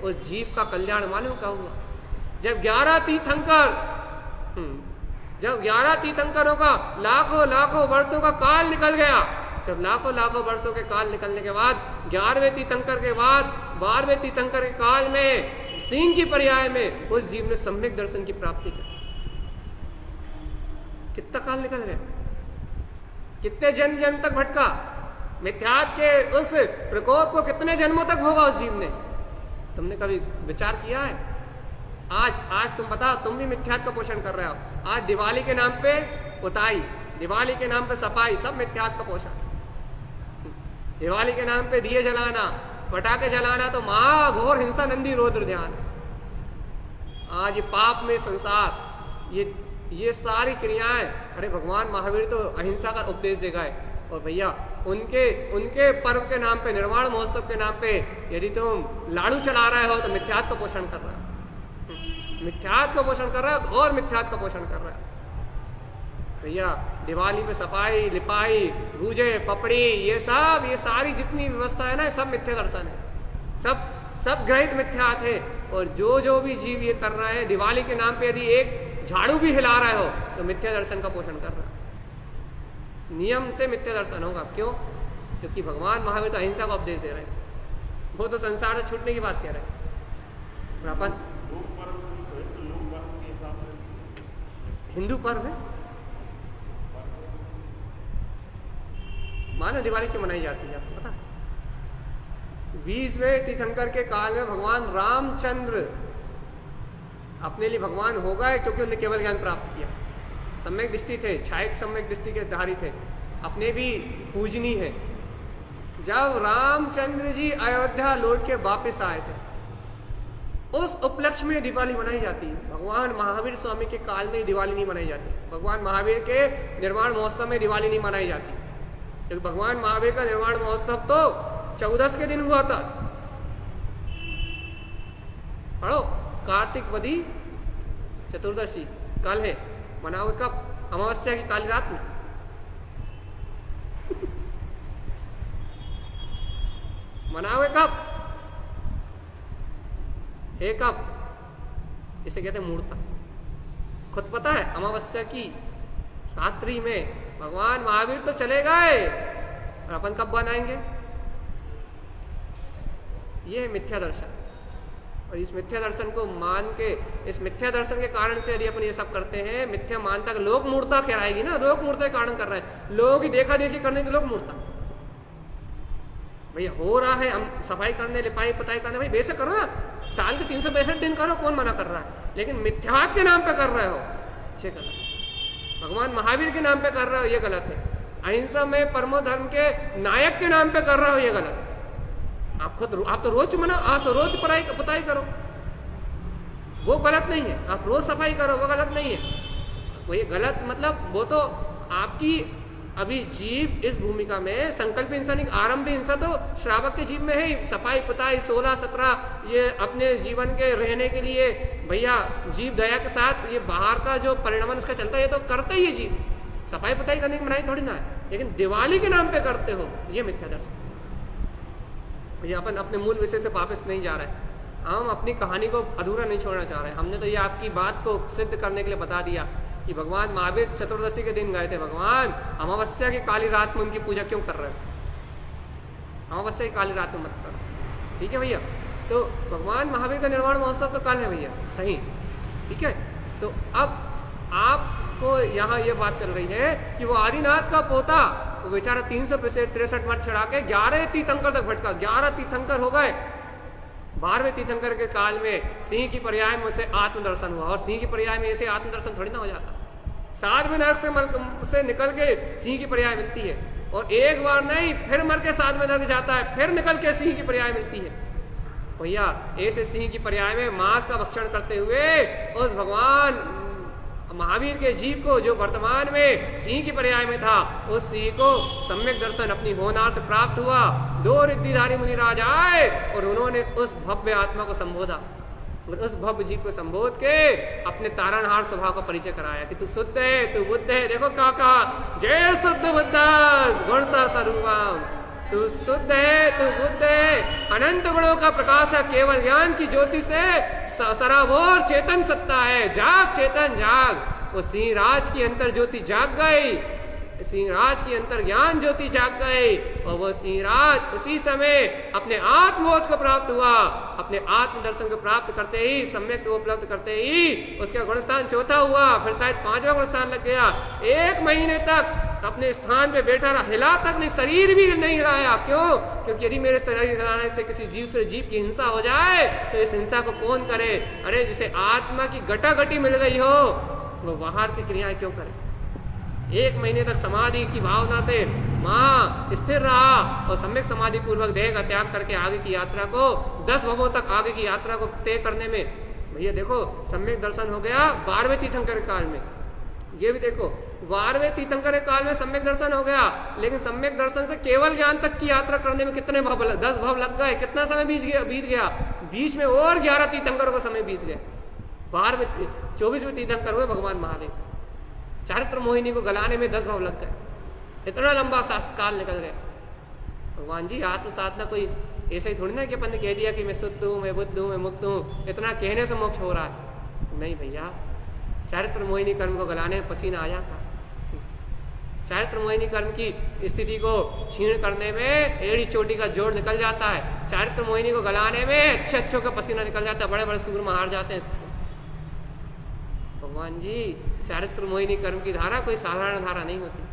[SPEAKER 1] उस जीव का कल्याण मालूम क्या हुआ? जब 11 तीर्थंकरों का लाखों लाखों वर्षों का काल निकल गया, जब लाखों लाखों वर्षों के काल निकलने के बाद 11वें तीर्थंकर के बाद 12वें तीर्थंकर के काल में सिंह की पर्याय में उस जीव ने सम्यक दर्शन की प्राप्ति की। कितना काल निकल गया, कितने जन्म जन्म तक भटका, मिथ्यात के उस प्रकोप को कितने जन्मों तक भोगा उस जीव ने। तुमने कभी विचार किया है? आज तुम बताओ, तुम भी मिथ्यात का पोषण कर रहे हो। आज दिवाली के नाम पे पुताई, दिवाली के नाम पे सफाई, सब मिथ्यात का पोषण। दिवाली के नाम पे दिए जलाना, पटाखे जलाना तो महाघोर हिंसा, नंदी रौद्र ध्यान। आज ये पाप में संसार, ये सारी क्रियाएं, अरे भगवान महावीर तो अहिंसा का उपदेश दे गए। और भैया उनके पर्व के नाम पे, निर्वाण महोत्सव के नाम पे यदि तुम लाड़ू चला रहे हो तो मिथ्यात को पोषण कर रहे हो, मिथ्यात को पोषण कर रहे हो और मिथ्यात का पोषण कर रहे हो। भैया दिवाली में सफाई, लिपाई, भूजे, पपड़ी, ये सारी जितनी व्यवस्था है ना, सब मिथ्या दर्शन है, सब ग्रहित मिथ्यात है। और जो भी जीव ये कर रहा है, दिवाली के नाम पे यदि एक झाड़ू भी हिला रहे हो तो मिथ्या दर्शन का पोषण कर रहा है। नियम से मिथ्या दर्शन होगा। क्यों? क्योंकि भगवान महावीर तो अहिंसा का उपदेश दे रहे हैं, वो तो संसार से छूटने की बात कह रहे हैं। और अपन हिंदू पर्व है, मानो दिवाली क्यों मनाई जाती है आपको पता? 20वें तीर्थंकर के काल में भगवान रामचंद्र अपने लिए भगवान हो गए क्योंकि उन्होंने केवल ज्ञान प्राप्त किया। सम्यक दृष्टि थे, छायक सम्यक दृष्टि के धारी थे, अपने भी पूजनी है। जब रामचंद्र जी अयोध्या लौट के वापिस आए थे, उस उपलक्ष्य में दिवाली मनाई जाती है। भगवान महावीर स्वामी के काल में दिवाली नहीं मनाई जाती, भगवान महावीर के निर्वाण महोत्सव में दिवाली नहीं मनाई जाती, क्योंकि भगवान महावीर का निर्वाण महोत्सव तो 14 के दिन हुआ था। पढ़ो, कार्तिक वदी चतुर्दशी कल है, मनाओगे कब? अमावस्या की काली रात में। मनाओगे कब? है कब? इसे कहते हैं मूर्ता। खुद पता है अमावस्या की रात्रि में भगवान महावीर तो चले गए और अपन कब बनाएंगे? ये है मिथ्या दर्शन। और इस मिथ्या दर्शन को मान के, इस मिथ्या दर्शन के कारण से यदि अपन ये सब करते हैं, मिथ्या मानता कि लोक मूर्ता कहलाएगी ना, लोक मूर्ता के कारण कर रहे हैं। लोग ही देखा देखी करने के लोग मूर्ता। भैया हो रहा है, हम सफाई करने, लिपाई पुताई करने, भाई बेशक करो ना, साल के 365 दिन करो, कौन मना कर रहा है, लेकिन मिथ्यात्व के नाम पे कर रहे हो, ये गलत। भगवान महावीर के नाम पे कर रहे हो, ये गलत है। अहिंसा में परमो धर्म के नायक के नाम पे कर रहे हो, ये गलत है। आप तो रोज मना, आप तो रोज पुताई करो, वो गलत नहीं है। आप रोज सफाई करो, वो गलत नहीं है। वो ये गलत मतलब वो तो आपकी अभी जीव इस भूमिका में संकल्प हिंसा नहीं, आरंभ हिंसा तो श्रावक के जीव में है ही। सफाई पुताई 16-17 ये अपने जीवन के रहने के लिए भैया जीव दया के साथ ये बाहर का जो परिणाम उसका चलता है, ये तो करते ही है जीव। सफाई पुताई करने की मनाही थोड़ी ना है, लेकिन दिवाली के नाम पे करते हो, ये मिथ्या दर्शन। भैया अपन अपने मूल विषय से वापस नहीं जा रहे हैं, हम अपनी कहानी को अधूरा नहीं छोड़ना चाह रहे। हमने तो ये आपकी बात को सिद्ध करने के लिए बता दिया कि भगवान महावीर चतुर्दशी के दिन गए थे। भगवान अमावस्या की काली रात में उनकी पूजा क्यों कर रहे हो? अमावस्या की काली रात में मत करो, ठीक है भैया। तो भगवान महावीर का निर्वाण महोत्सव तो कल है भैया, सही, ठीक है। तो अब आपको यहाँ ये बात चल रही है कि वो आदिनाथ का पोता, वो बेचारा 363 वर्ष चढ़ा के 11 तीर्थंकर तक भटका, 11 तीर्थंकर हो गए। 12वें तीर्थंकर के काल में सिंह की पर्याय में उसे आत्मदर्शन हुआ, और सिंह की पर्याय में ऐसे आत्मदर्शन थोड़ी ना हो जाता। 7वें नरक से निकल के सिंह की पर्याय मिलती है, और एक बार नहीं फिर मर के 7वें नरक जाता है, फिर निकल के सिंह की पर्याय मिलती है। भैया ऐसे सिंह की पर्याय में मांस का भक्षण करते हुए उस भगवान महावीर के जीव को, जो वर्तमान में सिंह की पर्याय में था, उस सिंह को सम्यक दर्शन अपनी होनार से प्राप्त हुआ। 2 रिद्धिधारी मुनिराज आए और उन्होंने उस भव्य आत्मा को संबोधा, और उस भव्य जीव को संबोध के अपने तारणहार स्वभाव का परिचय कराया कि तू शुद्ध है, तू बुद्ध है। देखो क्या कहा, जय शुद्ध बुद्ध गुण सा स्वरूपम, तू शुद्ध है, तू बुद्ध है, अनंत गुणों का प्रकाश है, केवल ज्ञान की ज्योति से सराबोर चेतन सत्ता है, जाग चेतन जाग। वो सिंह राज की अंतर ज्योति जाग गई, सिंह राज की अंतर ज्ञान ज्योति जाग गई, और वो सिंह राज उसी समय अपने आत्मबोध को प्राप्त हुआ। अपने आत्म दर्शन को प्राप्त करते ही, सम्यक को उपलब्ध करते ही उसका गुणस्थान चौथा हुआ, फिर शायद 5वां गुणस्थान लग गया। 1 महीने तक अपने स्थान पे बैठा रहा, हिला तक नहीं, शरीर भी नहीं हिलाया। क्यों? क्योंकि यदि मेरे शरीर हिलाने से किसी जीव से जीव की हिंसा हो जाए तो इस हिंसा को कौन करे? अरे जिसे आत्मा की गटागटी मिल गई हो वो बाहर की क्रियाएं क्यों करे? 1 महीने तक समाधि की भावना से मां स्थिर रहा और सम्यक समाधि पूर्वक देह का त्याग करके आगे की यात्रा को 10 भवों तक आगे की यात्रा को तय करने में भैया देखो सम्यक दर्शन हो गया 12वें तीर्थंकर काल में। ये भी देखो 12वें तीर्थंकर काल में सम्यक दर्शन हो गया, लेकिन सम्यक दर्शन से केवल ज्ञान तक की यात्रा करने में कितने भव 10 भव लग गए। कितना समय बीत गया? बीच में और 11 तीर्थंकरों का समय बीत गया। 24वें तीर्थंकर हुए भगवान महावीर। चारित्र मोहिनी को गलाने में 10 भव लग गए। इतना लंबा काल निकल गया। भगवान जी आत्म साधना कोई ऐसा ही थोड़ी ना कि अपन ने कह दिया कि मैं शुद्ध हूँ, मैं बुद्ध हूँ, मैं मुक्त हूँ, इतना कहने से मोक्ष हो रहा है। नहीं भैया, चारित्र मोहिनी कर्म को गलाने में पसीना आ जाता। चारित्र मोहिनी कर्म की स्थिति को क्षीण करने में एड़ी चोटी का जोड़ निकल जाता है। चारित्र मोहिनी को गलाने में अच्छे अच्छों का पसीना निकल जाता है, बड़े बड़े सूरमा हार जाते हैं इससे। भगवान जी चारित्र मोहिनी कर्म की धारा कोई साधारण धारा नहीं होती,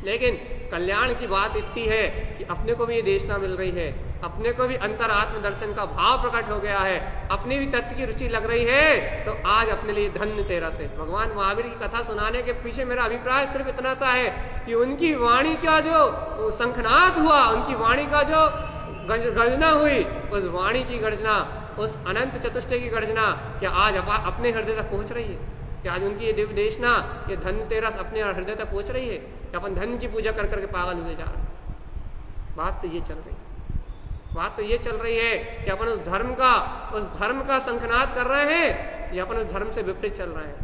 [SPEAKER 1] लेकिन कल्याण की बात इतनी है कि अपने को भी ये देशना मिल रही है, अपने को भी अंतर आत्म दर्शन का भाव प्रकट हो गया है, अपनी भी तत्व की रुचि लग रही है, तो आज अपने लिए धन्य तेरा से। भगवान महावीर की कथा सुनाने के पीछे मेरा अभिप्राय सिर्फ इतना सा है कि उनकी वाणी का जो शंखनाद हुआ, उनकी वाणी का जो गर्जना हुई, उस वाणी की गर्जना, उस अनंत चतुष्टय की गर्जना क्या आज अपने हृदय तक पहुंच रही है? कि आज उनकी ये दिव्य देशना, ये धन्य तेरस अपने हृदय तक पहुंच रही है कि अपन धन की पूजा कर करके पागल हुए जा रहे हैं? बात तो ये चल रही है, बात तो ये चल रही है कि अपन उस धर्म का शंखनाद कर रहे हैं या अपन उस धर्म से विपरीत चल रहे हैं,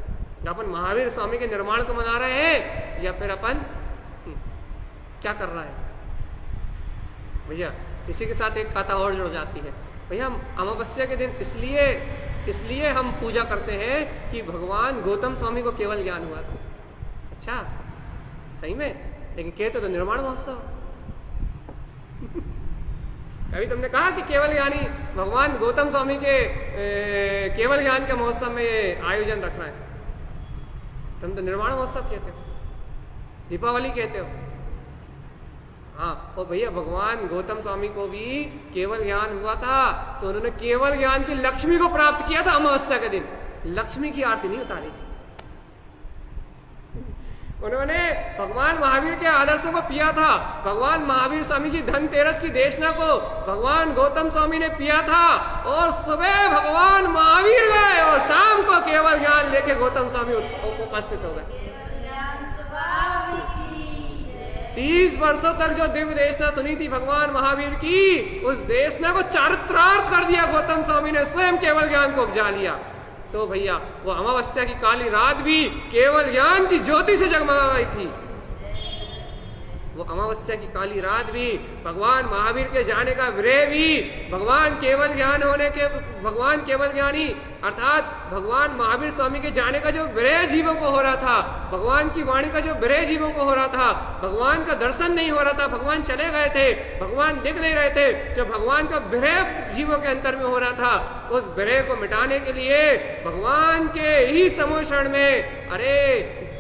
[SPEAKER 1] या अपन महावीर स्वामी के निर्माण को मना रहे हैं या फिर अपन क्या कर रहे हैं? भैया इसी के साथ एक कथा और जुड़ जाती है। भैया अमावस्या के दिन इसलिए हम पूजा करते हैं कि भगवान गौतम स्वामी को केवल ज्ञान हुआ था। अच्छा सही में, लेकिन कहते तो निर्माण महोत्सव। कभी तुमने कहा कि केवल ज्ञानी भगवान गौतम स्वामी के केवल ज्ञान के महोत्सव में आयोजन रखना है? तुम तो निर्माण महोत्सव कहते हो, दीपावली कहते हो। हाँ, और भैया भगवान गौतम स्वामी को भी केवल ज्ञान हुआ था, तो उन्होंने केवल ज्ञान की लक्ष्मी को प्राप्त किया था अमावस्या के दिन। लक्ष्मी की आरती नहीं उतारी थी। उन्होंने भगवान महावीर के आदर्शों को पिया था। भगवान महावीर स्वामी की धनतेरस की देशना को भगवान गौतम स्वामी ने पिया था, और सुबह भगवान महावीर गए और शाम को केवल ज्ञान लेके गौतम स्वामी उपस्थित हो गए। 30 वर्षों तक जो दिव्य देशना सुनी थी भगवान महावीर की, उस देशना को चारित्रार्थ कर दिया गौतम स्वामी ने, स्वयं केवल ज्ञान को उपजा लिया। तो भैया वो अमावस्या की काली रात भी केवल ज्ञान की ज्योति से जगमगा गई थी। वो अमावस्या की काली रात भी, भगवान महावीर के जाने का विरह भी, भगवान केवल ज्ञान होने के, भगवान केवल ज्ञानी अर्थात भगवान महावीर स्वामी के जाने का जो विरह जीवों को हो रहा था, भगवान की वाणी का जो विरह जीवों को हो रहा था, भगवान का दर्शन नहीं हो रहा था, भगवान चले गए थे, भगवान दिख नहीं रहे थे, जो भगवान का विरह जीवों के अंतर में हो रहा था, उस विरह को मिटाने के लिए भगवान के ही समोषण में अरे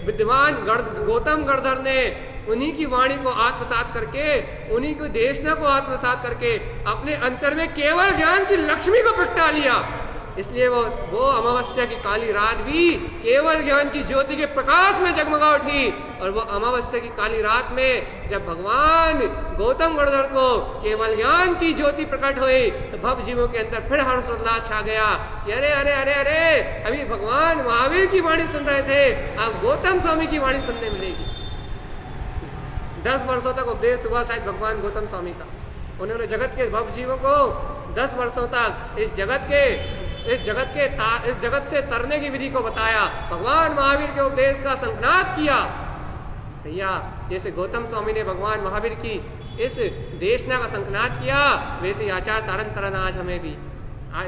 [SPEAKER 1] विद्वान गौतम गणधर ने उन्हीं की वाणी को आत्मसात करके, उन्हीं की देशना को आत्मसात करके अपने अंतर में केवल ज्ञान की लक्ष्मी को प्रगटा लिया। इसलिए वो अमावस्या की काली रात भी केवल ज्ञान की ज्योति के प्रकाश में जगमगा उठी। और वो अमावस्या की काली रात में जब भगवान गौतम गणधर को केवल ज्ञान की ज्योति प्रकट हुई, तो भव जीवों के अंदर फिर हर्षोल्लास छा गया। अरे अरे अरे अरे, अभी भगवान महावीर की वाणी सुन रहे थे, अब गौतम स्वामी की वाणी सुनने मिलेगी। 10 वर्षों तक उपदेश हुआ शायद भगवान गौतम स्वामी का। उन्होंने जगत के भव जीवों को 10 वर्षों तक इस जगत से तरने की विधि को बताया, भगवान महावीर के उपदेश का संखनाद किया। भैया जैसे गौतम स्वामी ने भगवान महावीर की इस देशना का संखनाद किया, वैसे आचार्य तारण तरन आज हमें भी,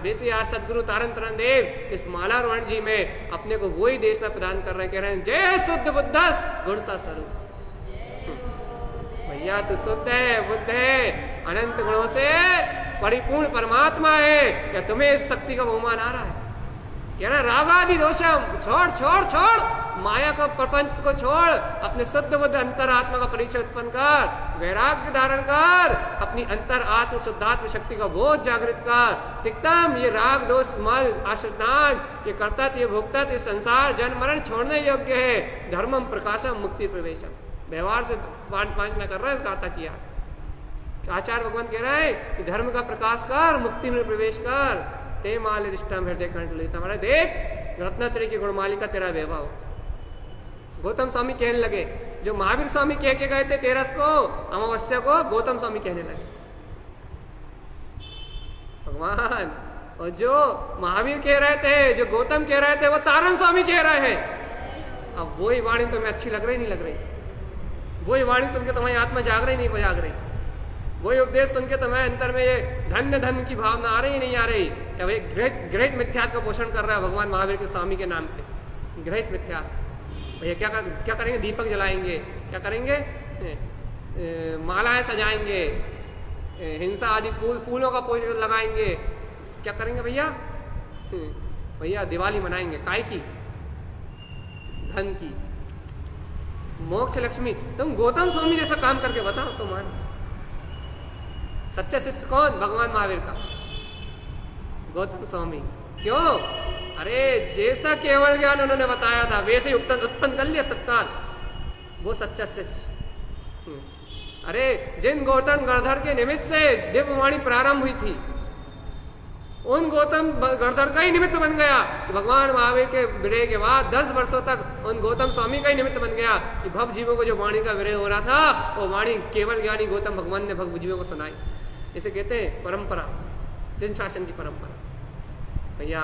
[SPEAKER 1] वैसे आज सदगुरु तारण तरन देव इस मालारोहण जी में अपने को वही देशना प्रदान कर रहे हैं। कह रहे हैं जय शुद्ध बुद्धस गुण सा स्वरूप। भैया तू शुद्ध है, बुद्ध है, अनंत गुणों से परिपूर्ण परमात्मा है, क्या तुम्हें इस शक्ति का बहुमान आ रहा है? कह रहा रागादि दोषम छोड़ छोड़ छोड़, माया का प्रपंच को छोड़, अपने शुद्ध बुद्ध अंतरात्मा का परिचय उत्पन्न कर, वैराग्य धारण कर, अपनी अंतर आत्म शुद्धात्म शक्ति का बोध जागृत कर। तिक्तम ये राग दोष मल आश्रितान, ये कर्ता ये भोक्ता ये संसार जन्म मरण छोड़ने योग्य है। धर्मम प्रकाशम मुक्ति प्रवेशम, व्यवहार से पांच न कर रहा है, गाथा किया। आचार्य भगवान कह रहा है कि धर्म का प्रकाश कर, मुक्ति में प्रवेश कर। ते माल रिष्टम हृदय कंठ लेता, हमारा देख रत्नत्रय की गुणमालिका तेरा वैभव। गौतम स्वामी कहने लगे, जो महावीर स्वामी कह के गए थे 13 को अमावस्या को, गौतम स्वामी कहने लगे भगवान। और जो महावीर कह रहे थे, जो गौतम कह रहे थे, वो तारण स्वामी कह रहे हैं। अब वही वाणी तुम्हें अच्छी लग रही नहीं लग रही? वही वाणी सुन के तुम्हारी आत्मा जाग रही नहीं जाग रही? वही उपदेश सुन के तुम्हें अंतर में ये धन्य धन की भावना आ रही नहीं आ रही? या वही ग्रहित मिथ्यात्व का पोषण कर रहा है भगवान महावीर के स्वामी के नाम पे, ग्रहित मिथ्यात्व। भैया क्या करेंगे? दीपक जलाएंगे, क्या करेंगे? मालाएं सजाएंगे, हिंसा आदि फूलों का पोषण लगाएंगे, क्या करेंगे भैया? भैया दिवाली मनाएंगे, काय की? धन की, मोक्ष लक्ष्मी। तुम गौतम स्वामी जैसा काम करके बताओ तो मान। सच्चा शिष्य कौन? भगवान महावीर का गौतम स्वामी। क्यों? अरे जैसा केवल ज्ञान उन्होंने बताया था वैसे ही उत्पन्न कर लिया तत्काल, वो सच्चा शिष्य। अरे जिन गौतम गणधर के निमित्त से दिव्यवाणी प्रारंभ हुई थी, उन गौतम गणधर का ही निमित्त बन गया। भगवान महावीर के विरह के बाद 10 वर्षों तक उन गौतम स्वामी का ही निमित्त बन गया कि भव जीवों को जो वाणी का विरह हो रहा था, वो वाणी केवल ज्ञानी गौतम भगवान ने भव जीवों को सुनाई। इसे कहते हैं परंपरा, जिन शासन की परंपरा। भैया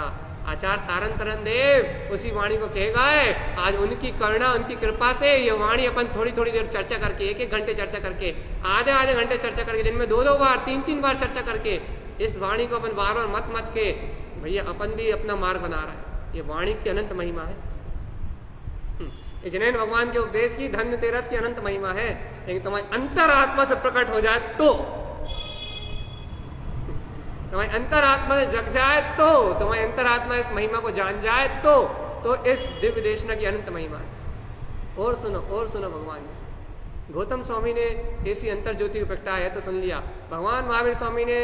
[SPEAKER 1] आचार्य तारण तरन देव उसी वाणी को कह गए। आज उनकी करुणा, उनकी कृपा से ये वाणी अपन थोड़ी थोड़ी देर चर्चा करके, 1-1 घंटे चर्चा करके, आधे घंटे चर्चा करके, दिन में 2-2 बार 3-3 बार चर्चा करके, इस वाणी को अपन बार बार मत के भैया अपन भी अपना मार्ग बना रहा है। ये वाणी की अनंत महिमा है। जिन्हें भगवान के उपदेश की धन्य तेरस की अनंत महिमा है। लेकिन तुम्हारी अंतरात्मा से प्रकट हो जाए तो, तुम्हारी अंतरात्मा से जग जाए तो, तुम्हारी अंतरात्मा इस महिमा को जान जाए तो इस दिव्य देशना की अनंत महिमा है। और सुनो भगवान, गौतम स्वामी ने ऐसी अंतर ज्योति को प्रगटाया है तो सुन लिया। भगवान महावीर स्वामी ने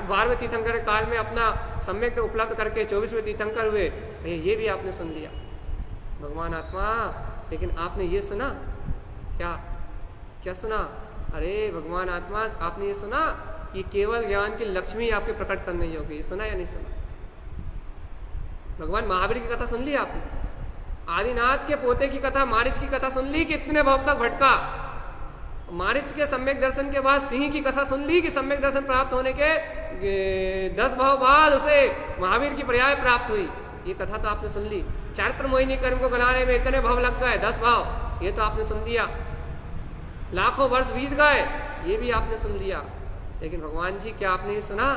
[SPEAKER 1] 12वें तीर्थंकर काल में अपना सम्यक उपलब्ध करके 24वें तीर्थंकर हुए, ये भी आपने सुन लिया। भगवान आत्मा, लेकिन आपने ये सुना क्या? क्या सुना? अरे भगवान आत्मा, आपने ये सुना कि केवल ज्ञान की लक्ष्मी आपके प्रकट करने योग्य, ये सुना या नहीं सुना? भगवान महावीर की कथा सुन ली आपने? आदिनाथ के पोते की कथा, मारिच की कथा सुन ली कि इतने भाव तक भटका? मारिच के सम्यक दर्शन के बाद सिंह की कथा सुन ली कि सम्यक दर्शन प्राप्त होने के 10 भाव बाद उसे महावीर की पर्याय प्राप्त हुई। ये कथा तो आपने सुन ली। चारित्र मोहिनी कर्म को गलाने में इतने भाव लग गए, 10 भाव, ये तो आपने सुन लिया। लाखों वर्ष बीत गए, ये भी आपने सुन लिया। लेकिन भगवान जी, क्या आपने ये सुना?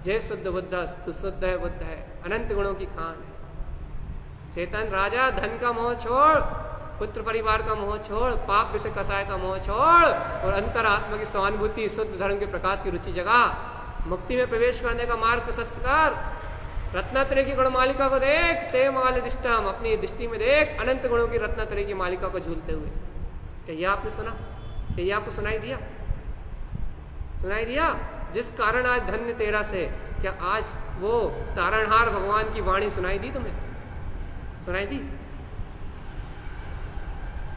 [SPEAKER 1] जय शुद्ध बुद्ध, तू शुद्ध है, बुद्ध है, अनंत गुणों की खान है। चेतन राजा, धन का मोह छोड़, पुत्र परिवार का मोह छोड़, पाप विषय कसाय का मोह छोड़ और अंतरात्मा की सहानुभूति, शुद्ध धर्म के प्रकाश की रुचि जगा, मुक्ति में प्रवेश करने का मार्ग प्रशस्त कर। रत्नात्रय की गुणमालिका को देख, ते माल दिष्टम, अपनी दृष्टि में देख अनंत गुणों की रत्नात्रय की मालिका को झूलते हुए। क्या ये आपने सुना? क्या ये आपको सुनाई दिया? सुनाई दिया? जिस कारण आज धन्य तेरा से, क्या आज वो तारणहार भगवान की वाणी सुनाई दी तुम्हें? सुनाई दी?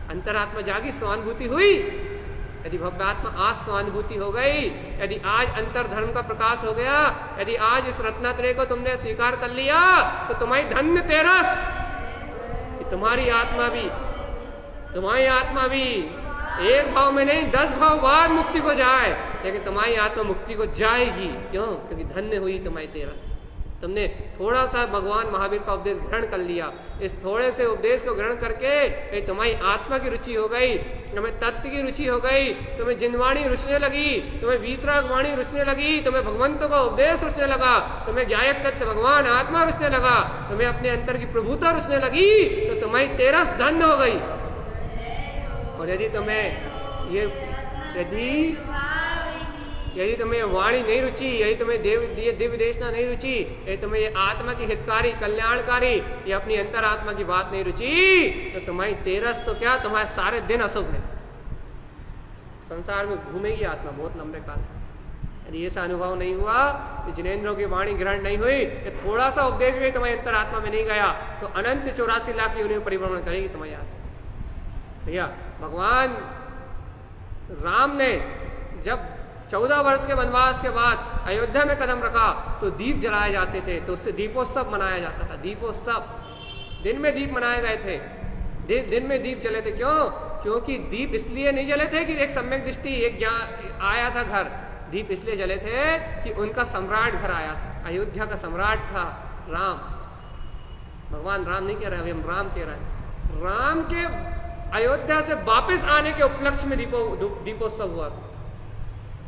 [SPEAKER 1] अंतरात्मा जागी, स्वानुभूति हुई? यदि भव्य आत्मा आज स्वानुभूति हो गई, यदि आज अंतर धर्म का प्रकाश हो गया, यदि आज इस रत्नात्रय को तुमने स्वीकार कर लिया, तो तुम्हारी धन्य तेरस, तुम्हारी आत्मा भी एक भाव में नहीं 10 भाव बाद मुक्ति को जाए, लेकिन तुम्हारी आत्मा मुक्ति को जाएगी। क्यों? क्योंकि धन्य हुई तुम्हारी तेरस। तुमने थोड़ा सा भगवान महावीर का उपदेश ग्रहण कर लिया। इस थोड़े से उपदेश को ग्रहण करके तुम्हारी आत्मा की रुचि हो गई, तुम्हें तत्व की रुचि हो गई, तुम्हें जिनवाणी रुचने लगी, तुम्हें वीतराग वाणी रुचने लगी, तुम्हें भगवंतों का उपदेश रुचने लगा, तुम्हें ज्ञायक तत्व भगवान आत्मा रुचने लगा, तुम्हें अपने अंतर की प्रभुता रुचने लगी, तो तुम्हारी तेरस धन्य हो गई। और यदि तुम्हें यदि तुम्हें वाणी नहीं रुचि, यदि तुम्हें दिव्य देशना नहीं रुचि, यदि तुम्हें ये आत्मा की हितकारी, कल्याणकारी, ये अपनी अंतरात्मा की बात नहीं रुचि, तो तुम्हारी तेरस तो क्या, तुम्हारे सारे दिन अशुभ है। संसार में घूमेगी आत्मा बहुत लंबे काल। यदि ऐसा अनुभव नहीं हुआ, जिनेंद्रों की वाणी ग्रहण नहीं हुई, थोड़ा सा उपदेश भी तुम्हारी अंतरात्मा में नहीं गया, तो अनंत 84 लाख योनियों परिभ्रमण करेगी तुम्हारी आत्मा। भैया, भगवान राम ने जब 14 वर्ष के वनवास के बाद अयोध्या में कदम रखा, तो दीप जलाए जाते थे, तो उससे दीपोत्सव मनाया जाता था। दीपोत्सव, दिन में दीप मनाए गए थे, दिन में दीप जले थे। क्यों? क्योंकि दीप इसलिए नहीं जले थे कि एक सम्यक दृष्टि, एक ज्ञान आया था घर। दीप इसलिए जले थे कि उनका सम्राट घर आया था, अयोध्या का सम्राट था राम। भगवान राम नहीं कह रहे, अभी हम राम कह रहे हैं। राम के अयोध्या से वापस आने के उपलक्ष्य में दीपोत्सव हुआ था।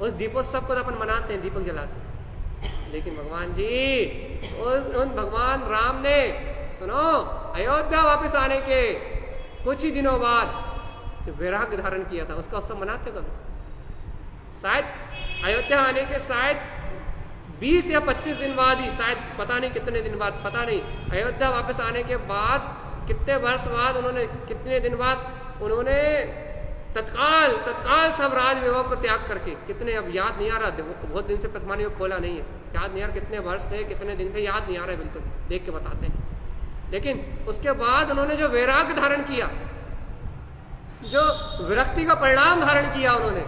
[SPEAKER 1] उस दीपोत्सव को तो अपन मनाते हैं, दीपक जलाते हैं। लेकिन भगवान जी, उन भगवान राम ने, सुनो, अयोध्या वापस आने के कुछ ही दिनों बाद जो वैराग्य धारण किया था, उसका उत्सव मनाते कभी? शायद अयोध्या आने के शायद 20 या 25 दिन बाद ही, शायद पता नहीं कितने दिन बाद, पता नहीं, अयोध्या वापस आने के बाद कितने वर्ष बाद उन्होंने, कितने दिन बाद उन्होंने तत्काल सब राज विभव को त्याग करके, कितने, अब याद नहीं आ रहा, बहुत दिन से प्रथमा योग खोला नहीं है, याद नहीं आ रहा कितने वर्ष थे, कितने दिन थे, याद नहीं आ रहा है, बिल्कुल देख के बताते हैं। लेकिन उसके बाद उन्होंने जो वैराग्य धारण किया, जो विरक्ति का परिणाम धारण किया उन्होंने,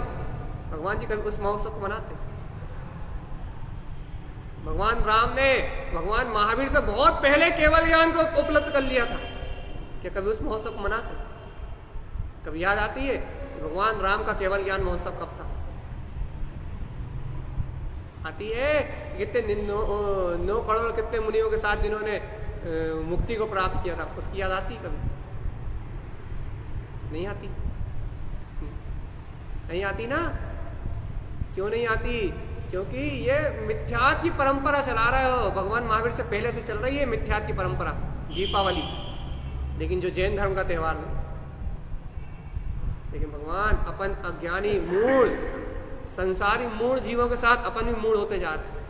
[SPEAKER 1] भगवान जी कभी उस महोत्सव को मनाते? भगवान राम ने भगवान महावीर से बहुत पहले केवल ज्ञान को उपलब्ध कर लिया था, क्या कभी उस महोत्सव को मनाते? कभी याद आती है भगवान राम का केवल ज्ञान महोत्सव कब था? आती है? कितने 9 करोड़ कितने मुनियों के साथ जिन्होंने मुक्ति को प्राप्त किया था, उसकी याद आती कभी? नहीं आती? नहीं आती ना? क्यों नहीं आती? क्योंकि ये मिथ्यात की परंपरा चला रहे हो। भगवान महावीर से पहले से चल रही है मिथ्यात की परंपरा, दीपावली, लेकिन जो जैन धर्म का त्योहार नहीं। लेकिन भगवान अपन अज्ञानी मूढ़ संसारी मूढ़ जीवों के साथ अपन भी मूढ़ होते जा रहे हैं।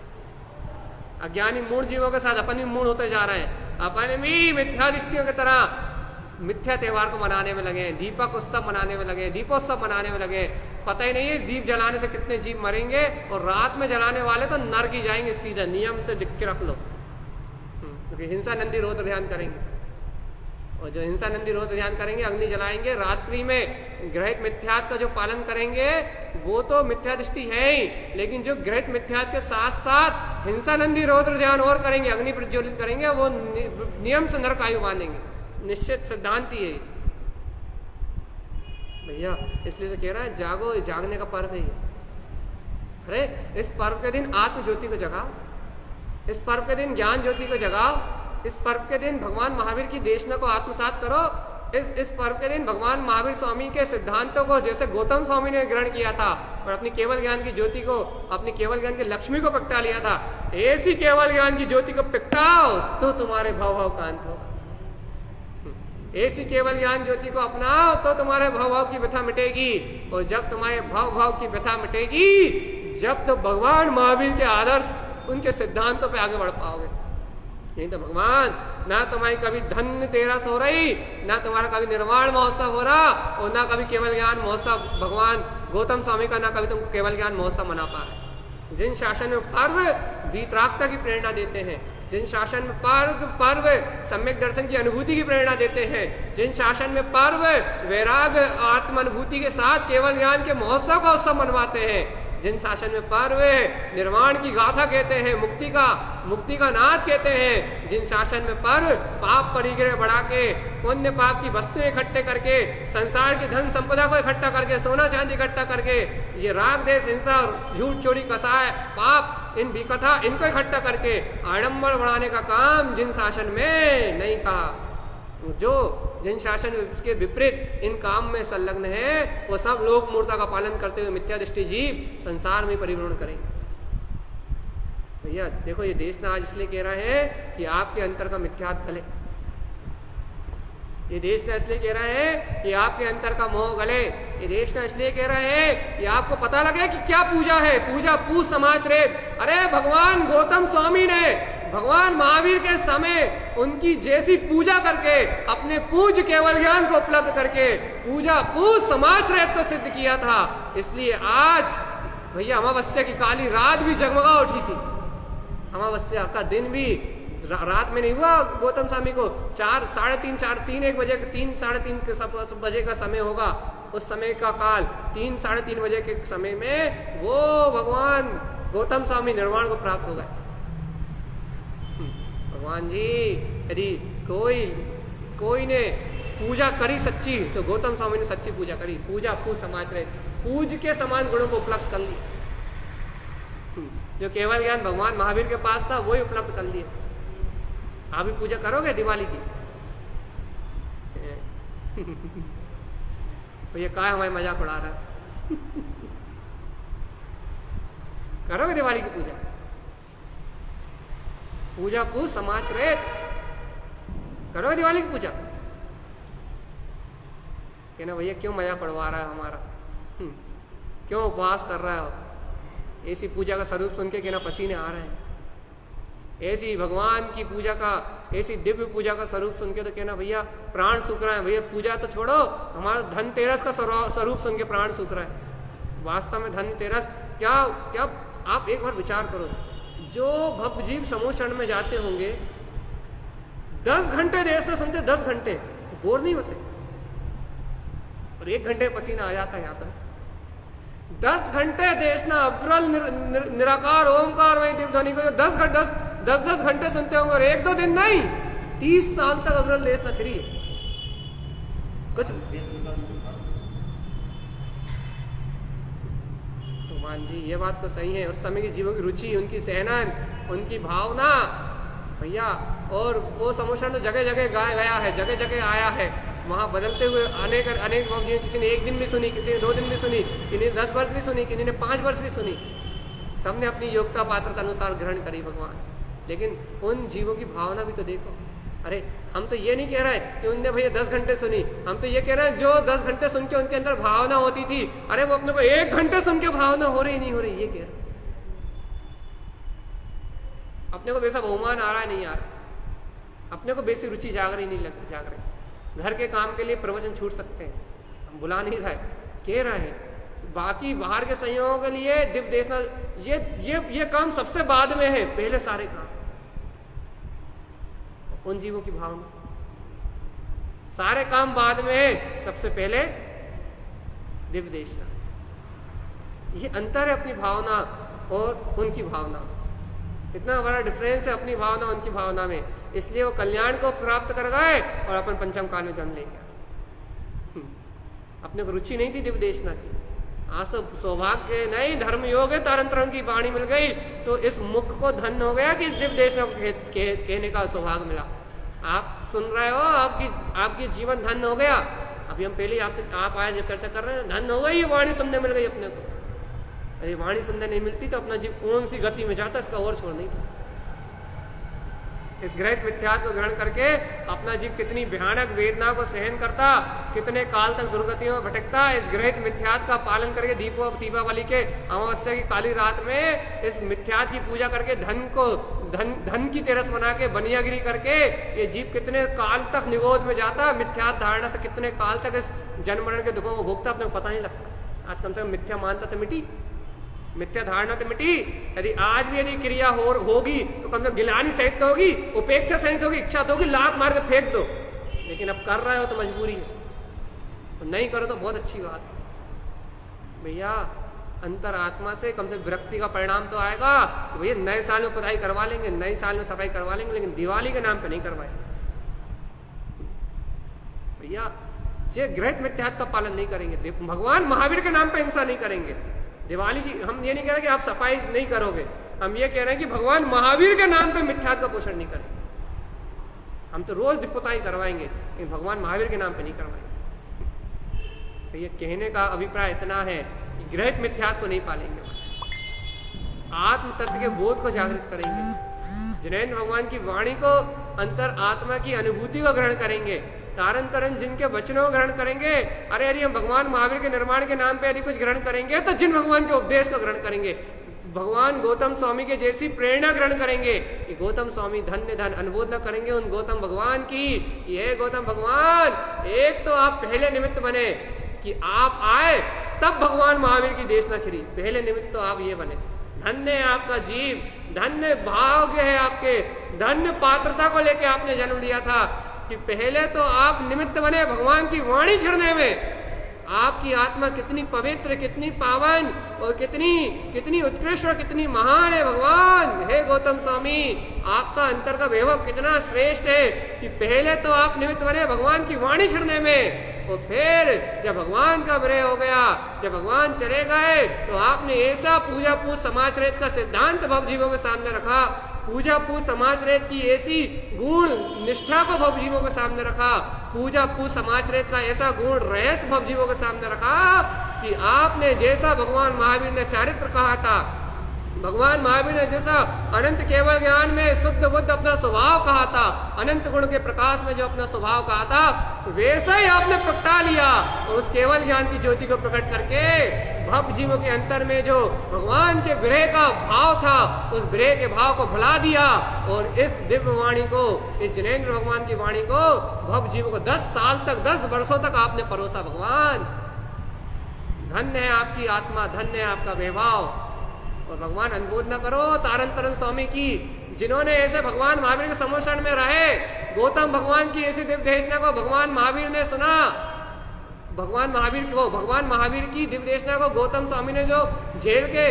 [SPEAKER 1] अज्ञानी मूढ़ जीवों के साथ अपन भी मूढ़ होते जा रहे हैं। अपन भी मिथ्या दृष्टियों की तरह मिथ्या त्यौहार को मनाने में लगे हैं, दीपक उत्सव मनाने में लगे हैं, दीपोत्सव मनाने में लगे हैं। पता ही नहीं है दीप जलाने से कितने जीव मरेंगे, और रात में जलाने वाले तो नरक ही जाएंगे सीधा। नियम से दिख के रख लो, क्योंकि हिंसा नंदी रोध ध्यान करेंगे, और जो हिंसा नंदी रोध ध्यान करेंगे, अग्नि जलाएंगे, रात्रि में ग्रहित मिथ्यात का जो पालन करेंगे वो तो मिथ्या दृष्टि है ही, लेकिन जो ग्रहित मिथ्यात के साथ साथ हिंसा नंदी रौद्र ध्यान और करेंगे, अग्नि प्रज्वलित करेंगे, वो नियम से नरक आयु बांधेंगे। निश्चित सिद्धांत ही है भैया। इसलिए तो कह रहा है जागो, जागने का पर्व है ये। अरे इस पर्व के दिन आत्म ज्योति को जगाओ, इस पर्व के दिन ज्ञान ज्योति को जगाओ, इस पर्व के दिन भगवान महावीर की देशना को आत्मसात करो। इस पर्व के दिन भगवान महावीर स्वामी के सिद्धांतों को, जैसे गौतम स्वामी ने ग्रहण किया था और अपनी केवल ज्ञान की ज्योति को, अपनी केवल ज्ञान की लक्ष्मी को प्रगटा लिया था, ऐसी केवल ज्ञान की ज्योति को प्रगटाओ तो तुम्हारे भाव भाव का अंत हो। ऐसी केवल ज्ञान ज्योति को अपनाओ तो तुम्हारे भाव भाव की व्यथा मिटेगी, और जब तुम्हारे भाव भाव की व्यथा मिटेगी, जब तो भगवान महावीर के आदर्श, उनके सिद्धांतों पे आगे बढ़ पाओगे। नहीं तो भगवान, ना तुम्हारी कभी धन्य तेरस हो रही, ना तुम्हारा कभी निर्वाण महोत्सव हो रहा, और ना कभी केवल ज्ञान महोत्सव भगवान गौतम स्वामी का, ना कभी तुमको केवल ज्ञान महोत्सव मना पा रहे। जिन शासन में पर्व वीतरागता की प्रेरणा देते हैं, जिन शासन में पर्व सम्यक दर्शन की अनुभूति की प्रेरणा देते हैं, जिन शासन में पर्व वैराग आत्म अनुभूति के साथ केवल ज्ञान के महोत्सव का उत्सव मनवाते हैं, जिन शासन में पर्व निर्वाण की गाथा कहते हैं, मुक्ति का नाद कहते हैं, जिन शासन में पर्व पाप परिग्रह बढ़ा के, पुण्य पाप की वस्तुएं इकट्ठे करके, संसार की धन संपदा को इकट्ठा करके, सोना चांदी इकट्ठा करके, ये राग देश हिंसा और झूठ चोरी कसाय पाप, इन विकथा, इनको इकट्ठा करके आडंबर बढ़ाने का काम जिन शासन में नहीं कहा, जो जिन शासन के विपरीत इन काम में संलग्न है, वो सब लोक मूर्ता का पालन करते हुए मिथ्या दृष्टि जीव संसार में परिभ्रमण करेंगे। भैया देखो, ये देश ना आज इसलिए कह रहा है कि आपके अंतर का मिथ्यात गले, ये देश ना इसलिए कह रहा है कि आपके अंतर का मोह गले, ये देश ना इसलिए कह रहा है कि आपको पता लगे कि क्या पूजा है, पूजा पूज समाज रेत। अरे भगवान गौतम स्वामी ने भगवान महावीर के समय उनकी जैसी पूजा करके, अपने पूज केवल ज्ञान को उपलब्ध करके पूजा पूज समाज रेत को सिद्ध किया था। इसलिए आज भैया अमावस्या की काली रात भी जगमगा उठी थी, अमावस्या का दिन भी रात में नहीं हुआ। गौतम स्वामी को 4, साढ़े 3, 1 बजे, 3, साढ़े 3 बजे का समय होगा, उस समय का काल 3, साढ़े 3 बजे के समय में वो भगवान गौतम स्वामी निर्वाण को प्राप्त हो गए। भगवान जी यदि कोई ने पूजा करी सच्ची, तो गौतम स्वामी ने सच्ची पूजा करी। पूजा पूज समाज रहे, पूज के समान गुणों को उपलब्ध कर लिया। जो केवल ज्ञान भगवान महावीर के पास था वही उपलब्ध कर लिया। आप भी पूजा करोगे दिवाली की? तो ये क्या हमारे मजाक उड़ा रहा है? करोगे दिवाली की पूजा? पूजा पूज समाज रेत, करोगे दिवाली की पूजा? कहना भैया क्यों मजाक उड़वा रहा है हमारा, क्यों उपवास कर रहा है? ऐसी पूजा का स्वरूप सुन के कहना पसीने आ रहे हैं। ऐसी भगवान की पूजा का, ऐसी दिव्य पूजा का स्वरूप सुन के तो कहना भैया प्राण सूख रहा है। भैया पूजा तो छोड़ो, हमारा धनतेरस का स्वरूप सुन के प्राण सूख रहा है। वास्तव में धनतेरस क्या आप एक बार विचार करो, जो भवजीव समूह शरण में जाते होंगे 10 घंटे देश में सुनते, 10 घंटे बोर नहीं होते, और 1 घंटे पसीना आ जाता है यहाँ तक। 10 घंटे देशना अविरल निराकार ओमकार वही दिव्य ध्वनि को 10 घंटे सुनते होंगे, और 1-2 दिन नहीं, 30 साल तक अविरल देशना फ्री कुछ। भगवान जी ये बात तो सही है, उस समय की जीवों की रुचि, उनकी सहनन, उनकी भावना भैया, और वो समोषण तो जगह जगह गाया गया है, जगह जगह आया है। वहाँ बदलते हुए अनेक किसी ने 1 दिन भी सुनी, किसी ने 2 दिन भी सुनी, किसी ने 10 वर्ष भी सुनी, किसी ने 5 वर्ष भी सुनी। सबने अपनी योग्यता पात्रता अनुसार ग्रहण करी भगवान। लेकिन उन जीवों की भावना भी तो देखो। अरे हम तो ये नहीं कह रहे कि उनने भैया 10 घंटे सुनी, हम तो ये कह रहे हैं जो 10 घंटे सुन के उनके अंदर भावना होती थी, अरे वो अपने को 1 घंटे सुन के भावना हो रही नहीं हो रही, ये कह रहे। अपने को वैसा बहुमान आ रहा है नहीं आ रहा, अपने को वैसी रुचि जाग रही नहीं जाग रही। घर के काम के लिए प्रवचन छूट सकते हैं, हम बुला नहीं रहे, कह रहे हैं। बाकी बाहर के संयोगों के लिए दिव्य देशना, ये काम सबसे बाद में है, पहले सारे काम उन जीवों की भावना, सारे काम बाद में है, सबसे पहले दिव्य देशना। ये अंतर है अपनी भावना और उनकी भावना, इतना बड़ा डिफरेंस है अपनी भावना उनकी भावना में। इसलिए वो कल्याण को प्राप्त कर गए और अपन पंचम काल में जन्म ले गया। अपने को रुचि नहीं थी दिव्य देशना की, आज तो सौभाग्य नहीं, धर्म योग है, तारंतरण की वाणी मिल गई तो इस मुख को धन हो गया कि इस दिव्य देशना को कहने का सौभाग्य मिला। आप सुन रहे हो, आपकी जीवन धन हो गया। अभी हम पहले आपसे आप आए जब चर्चा कर रहे हैं, धन हो गई, ये वाणी सुनने मिल गई अपने को। अरे वाणी सुनने नहीं मिलती तो अपना जीव कौन सी गति में जाता, इसका और छोड़ नहीं था। इस ग्रहित मिथ्यात्व को ग्रहण करके अपना जीव कितनी भयानक वेदना को सहन करता, कितने काल तक दुर्गतियों में भटकता। इस ग्रहित मिथ्यात्व का पालन करके दीपावली के अमावस्या की काली रात में इस मिथ्यात्व की पूजा करके धन की तेरस बना के बनियागिरी करके ये जीव कितने काल तक निगोद में जाता, मिथ्यात्व धारणा से कितने काल तक इस जन्म मरण के दुखों को भोगता, अपने को पता नहीं लगता। आज कम से कम मिथ्या मानता तो मिटी, मिथ्या धारणा तो मिटी। यदि आज भी यदि क्रिया होगी तो कम से कम गिलानी सहित तो होगी, उपेक्षा सहित होगी, इच्छा तो होगी, लात मार के फेंक दो। लेकिन अब कर रहे हो तो मजबूरी है, तो नहीं करो तो बहुत अच्छी बात है। भैया अंतर आत्मा से कम से विरक्ति का परिणाम तो आएगा। भैया नए साल में पुताई करवा लेंगे, नए साल में सफाई करवा लेंगे, लेकिन दिवाली के नाम पे नहीं करवाएंगे। भैया ये ग्रहित मिथ्यात्व का पालन नहीं करेंगे, भगवान महावीर के नाम पे हिंसा नहीं करेंगे। दिवाली की हम ये नहीं कह रहे कि आप सफाई नहीं करोगे, हम ये कह रहे हैं कि भगवान महावीर के नाम पे मिथ्यात्व का पोषण नहीं करेंगे। हम तो रोज पुताई करवाएंगे, लेकिन भगवान महावीर के नाम पे नहीं करवाएंगे। तो ये कहने का अभिप्राय इतना है कि ग्रहित मिथ्यात्व को नहीं पालेंगे, आत्म तत्व के बोध को जागृत करेंगे, जिनेंद्र भगवान की वाणी को, अंतर आत्मा की अनुभूति को ग्रहण करेंगे, तारन तरन जिनके वचनों को ग्रहण करेंगे। अरे यदि हम भगवान महावीर के निर्माण के नाम पे यदि कुछ ग्रहण करेंगे तो जिन भगवान के उपदेश को ग्रहण करेंगे, भगवान गौतम स्वामी के जैसी प्रेरणा ग्रहण करेंगे कि गौतम स्वामी धन्य धन, अनुमोदना करेंगे उन गौतम भगवान की। ये गौतम भगवान, एक तो आप पहले निमित्त बने कि आप आए तब भगवान महावीर की देशना खिरी, पहले निमित्त तो आप ये बने। धन्य है आपका जीव, धन्य भाग्य है आपके, धन्य पात्रता को लेके आपने जन्म लिया था कि पहले तो आप निमित्त बने भगवान की वाणी खिरने में। आपकी आत्मा कितनी पवित्र, कितनी पावन और कितनी उत्कृष्ट और कितनी महान है भगवान। हे गौतम स्वामी, आपका अंतर का वैभव कितना श्रेष्ठ है कि पहले तो आप निमित्त बने भगवान की वाणी खिरने में, और फिर जब भगवान का विरह हो गया, जब भगवान चले गए, तो आपने ऐसा पूजा पूज समाचरित का सिद्धांत भवजीवों के सामने रखा, पूजा पूज समाचरित की ऐसी गुण निष्ठा को भवजीवों के सामने रखा, पूजा पूज समाचरित का ऐसा गुण रहस्य भवजीवों के सामने रखा कि आपने जैसा भगवान महावीर ने चारित्र कहा था, भगवान महावीर ने जैसा अनंत केवल ज्ञान में शुद्ध बुद्ध अपना स्वभाव कहा था, अनंत गुण के प्रकाश में जो अपना स्वभाव कहा था, वैसा ही आपने प्रगटा लिया और उस केवल ज्ञान की ज्योति को प्रकट करके भव जीवों के अंतर में जो भगवान के विरह का भाव था, उस विरह के भाव को भुला दिया और इस दिव्य वाणी को, इस जिनेंद्र भगवान की वाणी को भव जीवों को 10 साल तक, 10 वर्षों तक आपने परोसा। भगवान धन्य है आपकी आत्मा, धन्य है आपका वैभव। और भगवान अनुमोदना करो तारन तरन स्वामी की, जिन्होंने ऐसे भगवान महावीर के समोषण में रहे, गौतम भगवान की ऐसी दिव्य देशना को भगवान महावीर ने सुना, भगवान महावीर की दिव्य देशना को गौतम स्वामी ने जो जेल के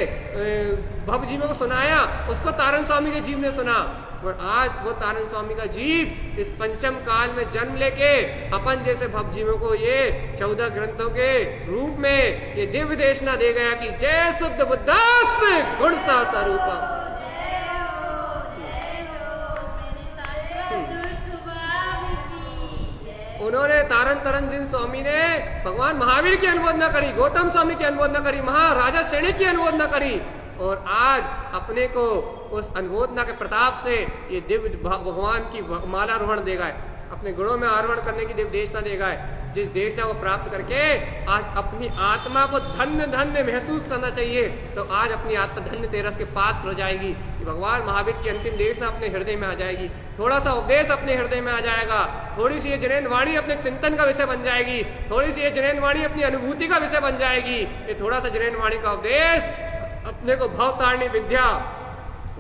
[SPEAKER 1] भव जीवों को सुनाया, उसको तारन स्वामी के जीव ने सुना। और आज वो तारन स्वामी का जीव इस पंचम काल में जन्म लेके अपन जैसे भव जीवों को ये 14 ग्रंथों के रूप में ये दिव्य देशना दे गया कि जय शुद्ध बुद्धास गुण सा स्वरूपम। उन्होंने तारन तरन जिन स्वामी ने भगवान महावीर की अनुमोदना करी, गौतम स्वामी की अनुमोदना करी, महाराजा श्रेणी की अनुमोदना करी, और आज अपने को उस अनुमोदना के प्रताप से ये दिव्य भगवान की माला रोहण दे गए। अपने गुणों में आरोहण करने की देशना दे गए। जिस देशना को प्राप्त करके आज अपनी आत्मा को धन्य धन्य महसूस करना चाहिए, तो आज अपनी आत्मा धन्य तेरस के पात्र हो जाएगी। भगवान महावीर की अंतिम देशना अपने हृदय में आ जाएगी, थोड़ा सा उपदेश अपने हृदय में आ जाएगा, थोड़ी सी ये जैन वाणी अपने चिंतन का विषय बन जाएगी, थोड़ी सी ये जैन वाणी अपनी अनुभूति का विषय बन जाएगी। ये थोड़ा सा जैन वाणी का उपदेश अपने को भवतारिणी विद्या,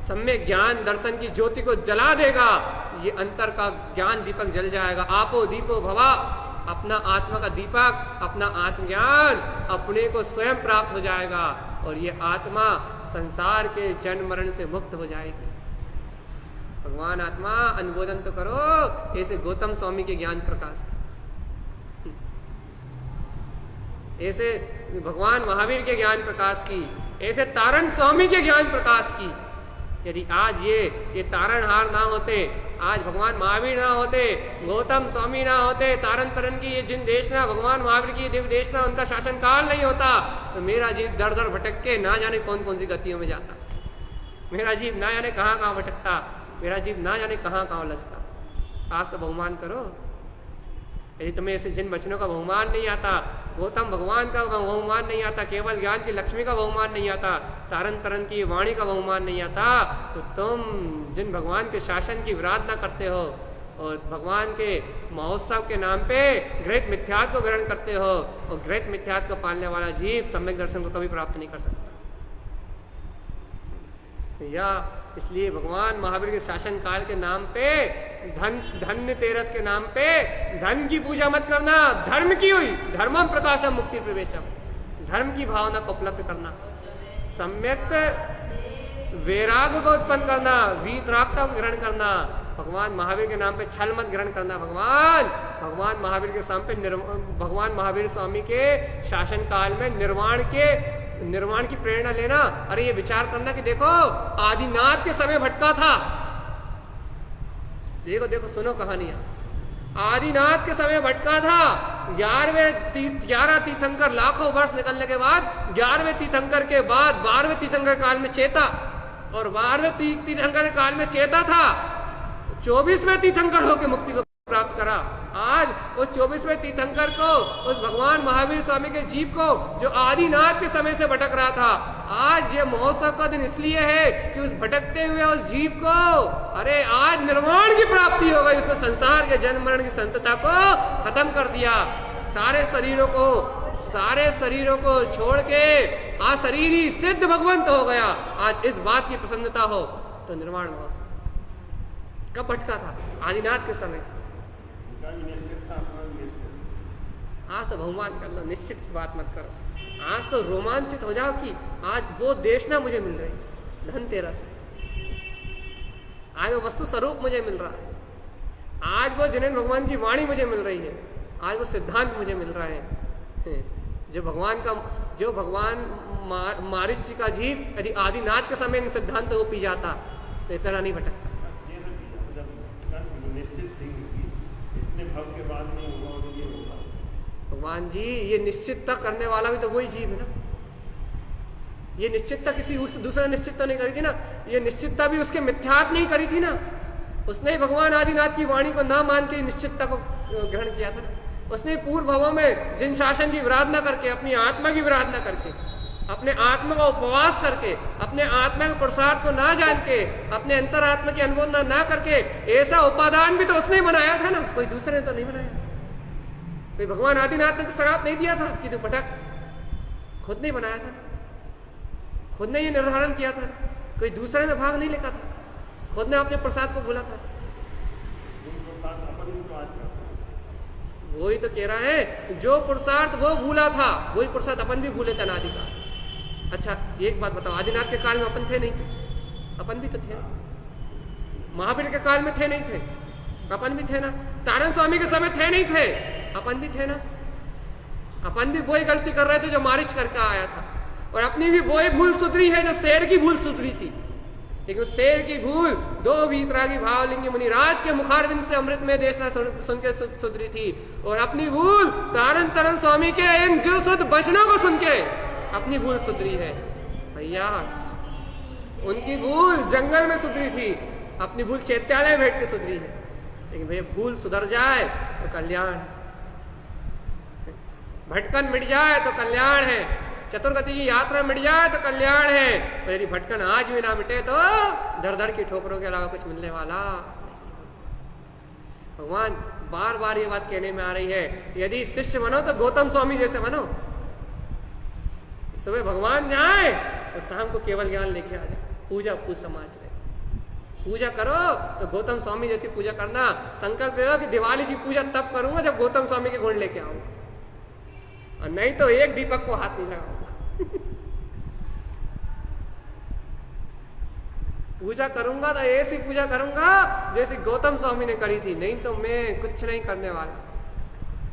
[SPEAKER 1] सम्यक ज्ञान दर्शन की ज्योति को जला देगा। ये अंतर का ज्ञान दीपक जल जाएगा। आपो दीपो भवा, अपना आत्मा का दीपक, अपना आत्मज्ञान अपने को स्वयं प्राप्त हो जाएगा और ये आत्मा संसार के जन्म मरण से मुक्त हो जाएगी। भगवान आत्मा अनुमोदन तो करो ऐसे गौतम स्वामी के ज्ञान प्रकाश, ऐसे भगवान महावीर के ज्ञान प्रकाश की, ऐसे तारण स्वामी के ज्ञान प्रकाश की। यदि आज ये तारणहार ना होते, आज भगवान महावीर ना होते, गौतम स्वामी ना होते, तारण तरन की ये जिन देशना, भगवान महावीर की दिव्य देशना, उनका शासन काल नहीं होता, तो मेरा जीव दर दर भटक के ना जाने कौन कौन सी गतियों में जाता, मेरा जीव ना जाने कहाँ कहाँ भटकता, मेरा जीव ना जाने कहाँ कहाँ उलझता। आज तो बहुमान करो। यदि तुम्हें ऐसे जिन वचनों का बहुमान नहीं आता, गौतम भगवान का बहुमान नहीं आता, केवल ज्ञान की लक्ष्मी का बहुमान नहीं आता, तारण तरन की वाणी का बहुमान नहीं आता, तो तुम जिन भगवान के शासन की विराधना करते हो और भगवान के महोत्सव के नाम पे घृत मिथ्यात्व को ग्रहण करते हो, और घृत मिथ्यात्व को पालने वाला जीव सम्यक दर्शन को कभी प्राप्त नहीं कर सकता। या इसलिए भगवान महावीर के शासन काल के नाम पे, धन्य तेरस के नाम पे धन की पूजा मत करना, धर्म की हुई, धर्मम प्रकाशम मुक्ति प्रवेशम, धर्म की भावना को उपलब्ध करना, सम्यक वैराग्य को उत्पन्न करना, वीतरागता को ग्रहण करना, भगवान महावीर के नाम पे छल मत ग्रहण करना। भगवान महावीर के नाम पे भगवान महावीर स्वामी के शासन काल में निर्वाण की प्रेरणा लेना। अरे ये विचार करना कि देखो आदिनाथ के समय भटका था, देखो सुनो कहानियां। आदिनाथ के समय भटका था, 11 तीर्थंकर लाखों वर्ष निकलने के बाद 11वें तीर्थंकर के बाद 12वें तीर्थंकर काल में चेता, और 12वें तीर्थंकर काल में चेता था, 24वें तीर्थंकर होकर मुक्ति को प्राप्त करा। आज उस 24वें तीर्थंकर को, उस भगवान महावीर स्वामी के जीव को जो आदिनाथ के समय से भटक रहा था, आज ये महोत्सव का दिन इसलिए है कि उस भटकते हुए उस जीव को अरे आज निर्वाण की प्राप्ति हो गई। उसने संसार के जन्म मरण की संतता को खत्म कर दिया, सारे शरीरों को छोड़ के आज शरीर ही सिद्ध भगवंत हो गया। आज इस बात की प्रसन्नता हो तो निर्वाण महोत्सव कब भटका था? आदिनाथ के समय। आज तो बहुमान कर लो, निश्चित की बात मत करो। आज तो रोमांचित हो जाओ कि आज वो देशना मुझे मिल रही, धनतेरस से आज वो वस्तु स्वरूप मुझे मिल रहा है, आज वो जिनेन्द्र भगवान की वाणी मुझे मिल रही है, आज वो सिद्धांत मुझे मिल रहा है। जो भगवान मारीच जी का जीव यदि आदिनाथ के समय इन सिद्धांतों को पी जाता तो इतना नहीं भटकता। भगवान जी ये निश्चितता करने वाला भी तो वही जीव है ना। ये निश्चितता किसी दूसरा निश्चितता नहीं करी थी ना, ये निश्चितता भी उसके मिथ्यात्व नहीं करी थी ना। उसने भगवान आदिनाथ की वाणी को ना मान के निश्चितता को ग्रहण किया था। उसने पूर्व भावों में जिन शासन की विराधना करके, अपनी आत्मा की विराधना करके, अपने आत्मा का उपवास करके, अपने आत्मा के पुरुषार्थ को ना जान के, अपने अंतरात्मा की अनुमोदना ना करके, ऐसा उपादान भी तो उसने बनाया था ना, कोई दूसरे ने तो नहीं बनाया। कोई भगवान आदिनाथ ने तो शराप नहीं दिया था कि तू भटक, खुद नहीं बनाया था, खुद ने ये निर्धारण किया था, कोई दूसरे ने भाग नहीं लिखा था, खुद ने अपने प्रसाद को भूला था। वही तो कह रहा है, जो पुरुषार्थ वो भूला था वही पुरुषार्थ अपन भी भूले थे अनादि का। अच्छा एक बात बताओ, आदिनाथ के काल में अपन थे नहीं थे? अपन भी तो थे। महावीर के काल में थे नहीं थे? अपन भी थे ना। तारण स्वामी के समय थे नहीं थे? अपन भी थे ना। अपन भी वही गलती कर रहे थे जो मारिच करके आया था, और अपनी भी वही भूल सुधरी है जो शेर की भूल सुधरी थी। लेकिन शेर की भूल दो वीतरागी भावलिंगी मुनिराज के मुखारविंद से अमृत में देशना सुन के सुधरी थी, और अपनी भूल तारण तरन स्वामी के इन जो शुद्ध वचनों को सुन के अपनी भूल सुधरी है। भैया उनकी भूल जंगल में सुधरी थी, अपनी भूल चैत्यालय में बैठ के सुधरी है। लेकिन भैया भूल सुधर जाए तो कल्याण, भटकन मिट जाए तो कल्याण है, चतुर्गति की यात्रा मिट जाए तो कल्याण है। और यदि भटकन आज भी ना मिटे तो धड़ धड़ की ठोकरों के अलावा कुछ मिलने वाला। भगवान बार बार ये बात कहने में आ रही है, यदि शिष्य बनो तो गौतम स्वामी जैसे बनो। सुबह भगवान जाए और शाम को केवल ज्ञान लेके आ जाए। पूजा पूज समाज में पूजा करो तो गौतम स्वामी जैसी पूजा करना। संकल्प ले लो कि दिवाली की पूजा तब करूंगा जब गौतम स्वामी के गुण लेके आऊंगा, और नहीं तो एक दीपक को हाथ नहीं लगाऊंगा। पूजा करूंगा तो ऐसी पूजा करूंगा जैसी गौतम स्वामी ने करी थी, नहीं तो मैं कुछ नहीं करने वाला।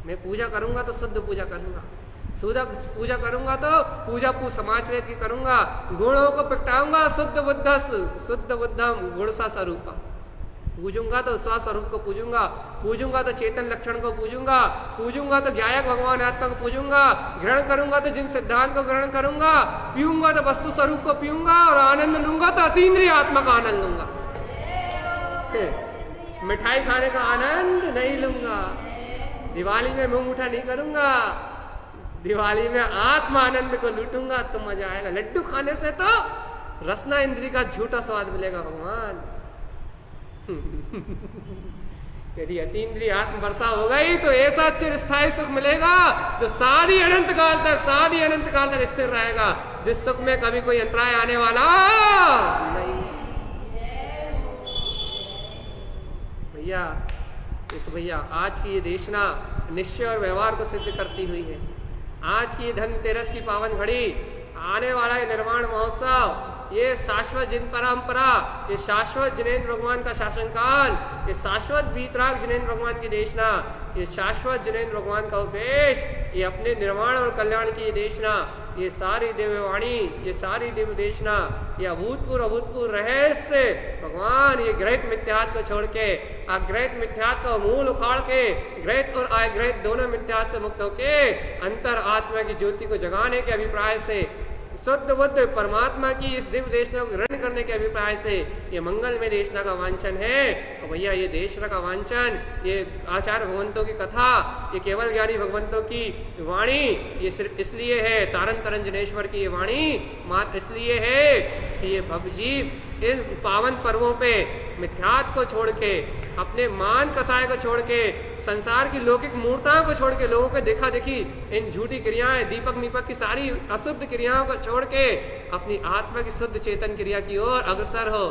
[SPEAKER 1] मैं पूजा करूंगा तो शुद्ध पूजा करूंगा, शुद्ध पूजा करूंगा तो पूजा पूज समाज की करूंगा। गुणों को प्रगटाऊंगा, शुद्ध बुद्धम गुण सा स्वरूपा। पूजूंगा तो स्वस्वरूप को पूजूंगा, पूजूंगा तो चेतन लक्षण को पूजूंगा, पूजूंगा तो ज्ञायक भगवान आत्मा को पूजूंगा, ग्रहण करूंगा तो जिन सिद्धांत को ग्रहण करूंगा, पीऊंगा तो वस्तु स्वरूप को पीऊंगा, और आनंद लूंगा तो अतीन्द्रिय आत्मा का आनंद लूंगा। मिठाई खाने का आनंद नहीं लूंगा, दिवाली में मुंह मीठा नहीं करूंगा, दिवाली में आत्मा आनंद को लूटूंगा तो मजा आएगा। लड्डू खाने से तो रसना इंद्री का झूठा स्वाद मिलेगा भगवान। यदि अतीन्द्रिय आत्म वर्षा हो गई तो ऐसा चिरस्थायी सुख मिलेगा जो सारी अनंत काल तक स्थिर रहेगा, जिस सुख में कभी कोई अंतराय आने वाला नहीं। भैया आज की ये देशना निश्चय और व्यवहार को सिद्ध करती हुई है। आज की ये धनतेरस की पावन घड़ी, आने वाला ये निर्वाण महोत्सव, ये शाश्वत जिन परंपरा, ये शाश्वत जिनेन्द्र भगवान का शासन काल, ये शाश्वत वीतराग जिनेन्द्र भगवान की देशना, ये शाश्वत जिनेन्द्र भगवान का उपदेश, ये अपने निर्माण और कल्याण की ये देशना, ये सारी दिव्यवाणी, ये सारी दिव्य देशना, ये अभूतपूर्व रहस्य भगवान ये ग्रहित मिथ्यात्व को छोड़ के अग्रहित मिथ्यात्व का मूल उखाड़ के ग्रहित और अग्रहित दोनों मिथ्यात्व से मुक्त होके अंतर आत्मा की ज्योति को जगाने के अभिप्राय से शुद्ध बुद्ध परमात्मा की इस दिव्य देशना को ग्रहण करने के अभिप्राय से ये मंगलमय देशना का वांछन है। और भैया ये देशना का वांछन, ये आचार्य भगवंतों की कथा, ये केवल ज्ञानी भगवंतों की वाणी, ये सिर्फ इसलिए है, तारन तरंजनेश्वर की ये वाणी मात्र इसलिए है कि ये भक्त जीव इन पावन पर्वों पे मिथ्यात्व को छोड़ के, अपने मान कसाय को छोड़ के, संसार की लौकिक मूर्ताओं को छोड़ के, लोगों के देखा देखी इन झूठी क्रियाएं, दीपक मीपक की सारी अशुद्ध क्रियाओं को छोड़ के अपनी आत्मा की शुद्ध चेतन क्रिया की ओर अग्रसर हो,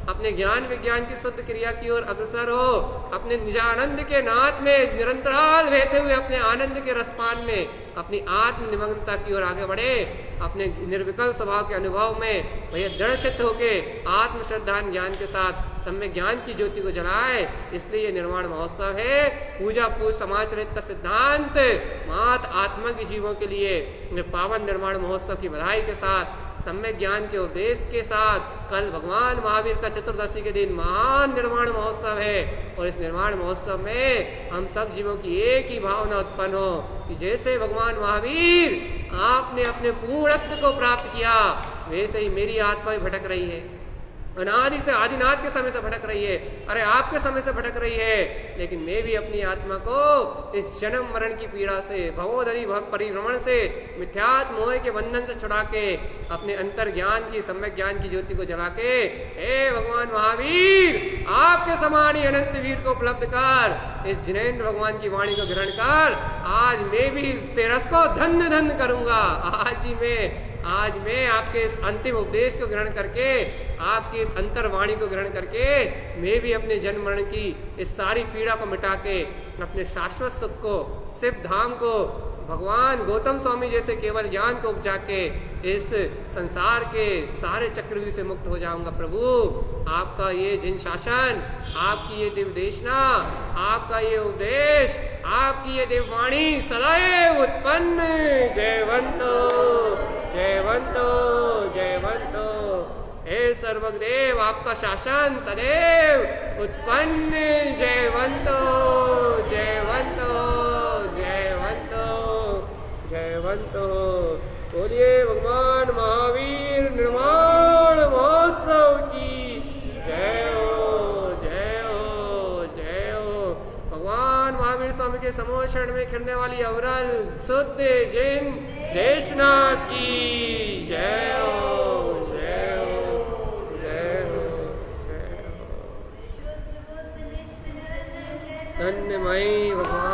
[SPEAKER 1] अपने ज्ञान विज्ञान की शुद्ध क्रिया की ओर अग्रसर हो, अपने निजानंद के नाद में निरंतराल रहते हुए अपने आनंद के रसपान में अपनी आत्म निमग्नता की ओर आगे बढ़े, अपने निर्विकल्प स्वभाव के अनुभव में भैया दृढ़ चित्त होके आत्म श्रद्धान ज्ञान के साथ सम्यक ज्ञान की ज्योति को जलाए। इसलिए ये निर्वाण महोत्सव है। पूजा पूज समाज रहित का सिद्धांत मात आत्मा की जीवों के लिए पावन निर्वाण महोत्सव की बधाई के साथ, सम्यक ज्ञान के उपदेश के साथ, कल भगवान महावीर का चतुर्दशी के दिन महान निर्वाण महोत्सव है। और इस निर्वाण महोत्सव में हम सब जीवों की एक ही भावना उत्पन्न हो कि जैसे भगवान महावीर आपने अपने पूर्णत्व को प्राप्त किया, वैसे ही मेरी आत्मा भी भटक रही है, अनादि से आदिनाथ के समय से भटक रही है, अरे आपके समय से भटक रही है, लेकिन मैं भी अपनी आत्मा को इस जन्म मरण की पीड़ा से, भवोदरी परिभ्रमण से, मिथ्यात्व मोह के बंधन से छुड़ा के अपने अंतर ज्ञान की सम्यक ज्ञान की ज्योति को जला के, हे भगवान महावीर आपके समान ही अनंत वीर को उपलब्ध कर, इस जिनेन्द्र भगवान की वाणी को ग्रहण कर, आज मैं भी इस तेरस को धन्य धन्य करूंगा। आज मैं आपके इस अंतिम उपदेश को ग्रहण करके, आपकी इस अंतर्वाणी को ग्रहण करके, मैं भी अपने जन्म मरण की इस सारी पीड़ा को मिटा के अपने शाश्वत सुख को, शिव धाम को, भगवान गौतम स्वामी जैसे केवल ज्ञान को उपजा के इस संसार के सारे चक्रव्यूह से मुक्त हो जाऊंगा। प्रभु आपका ये जिन शासन, आपकी ये दिव्य देशना, आपका ये उपदेश, आपकी ये दिव्यवाणी सदैव उत्पन्न, जयवंतो जयवंतो जयवंतो। हे सर्वदेव आपका शासन सदैव उत्पन्न, जयवंतो जयवंतो जयवंतो जयवंतो। बोलिए भगवान महावीर निर्वाण महोत्सव की जय हो जय हो जय हो। स्वामी के समूह शरण में खिलने वाली अवरल शुद्ध जैन देशना की जय हो, जय हो, जय हो, जय हो। धन्यमयी भगवान।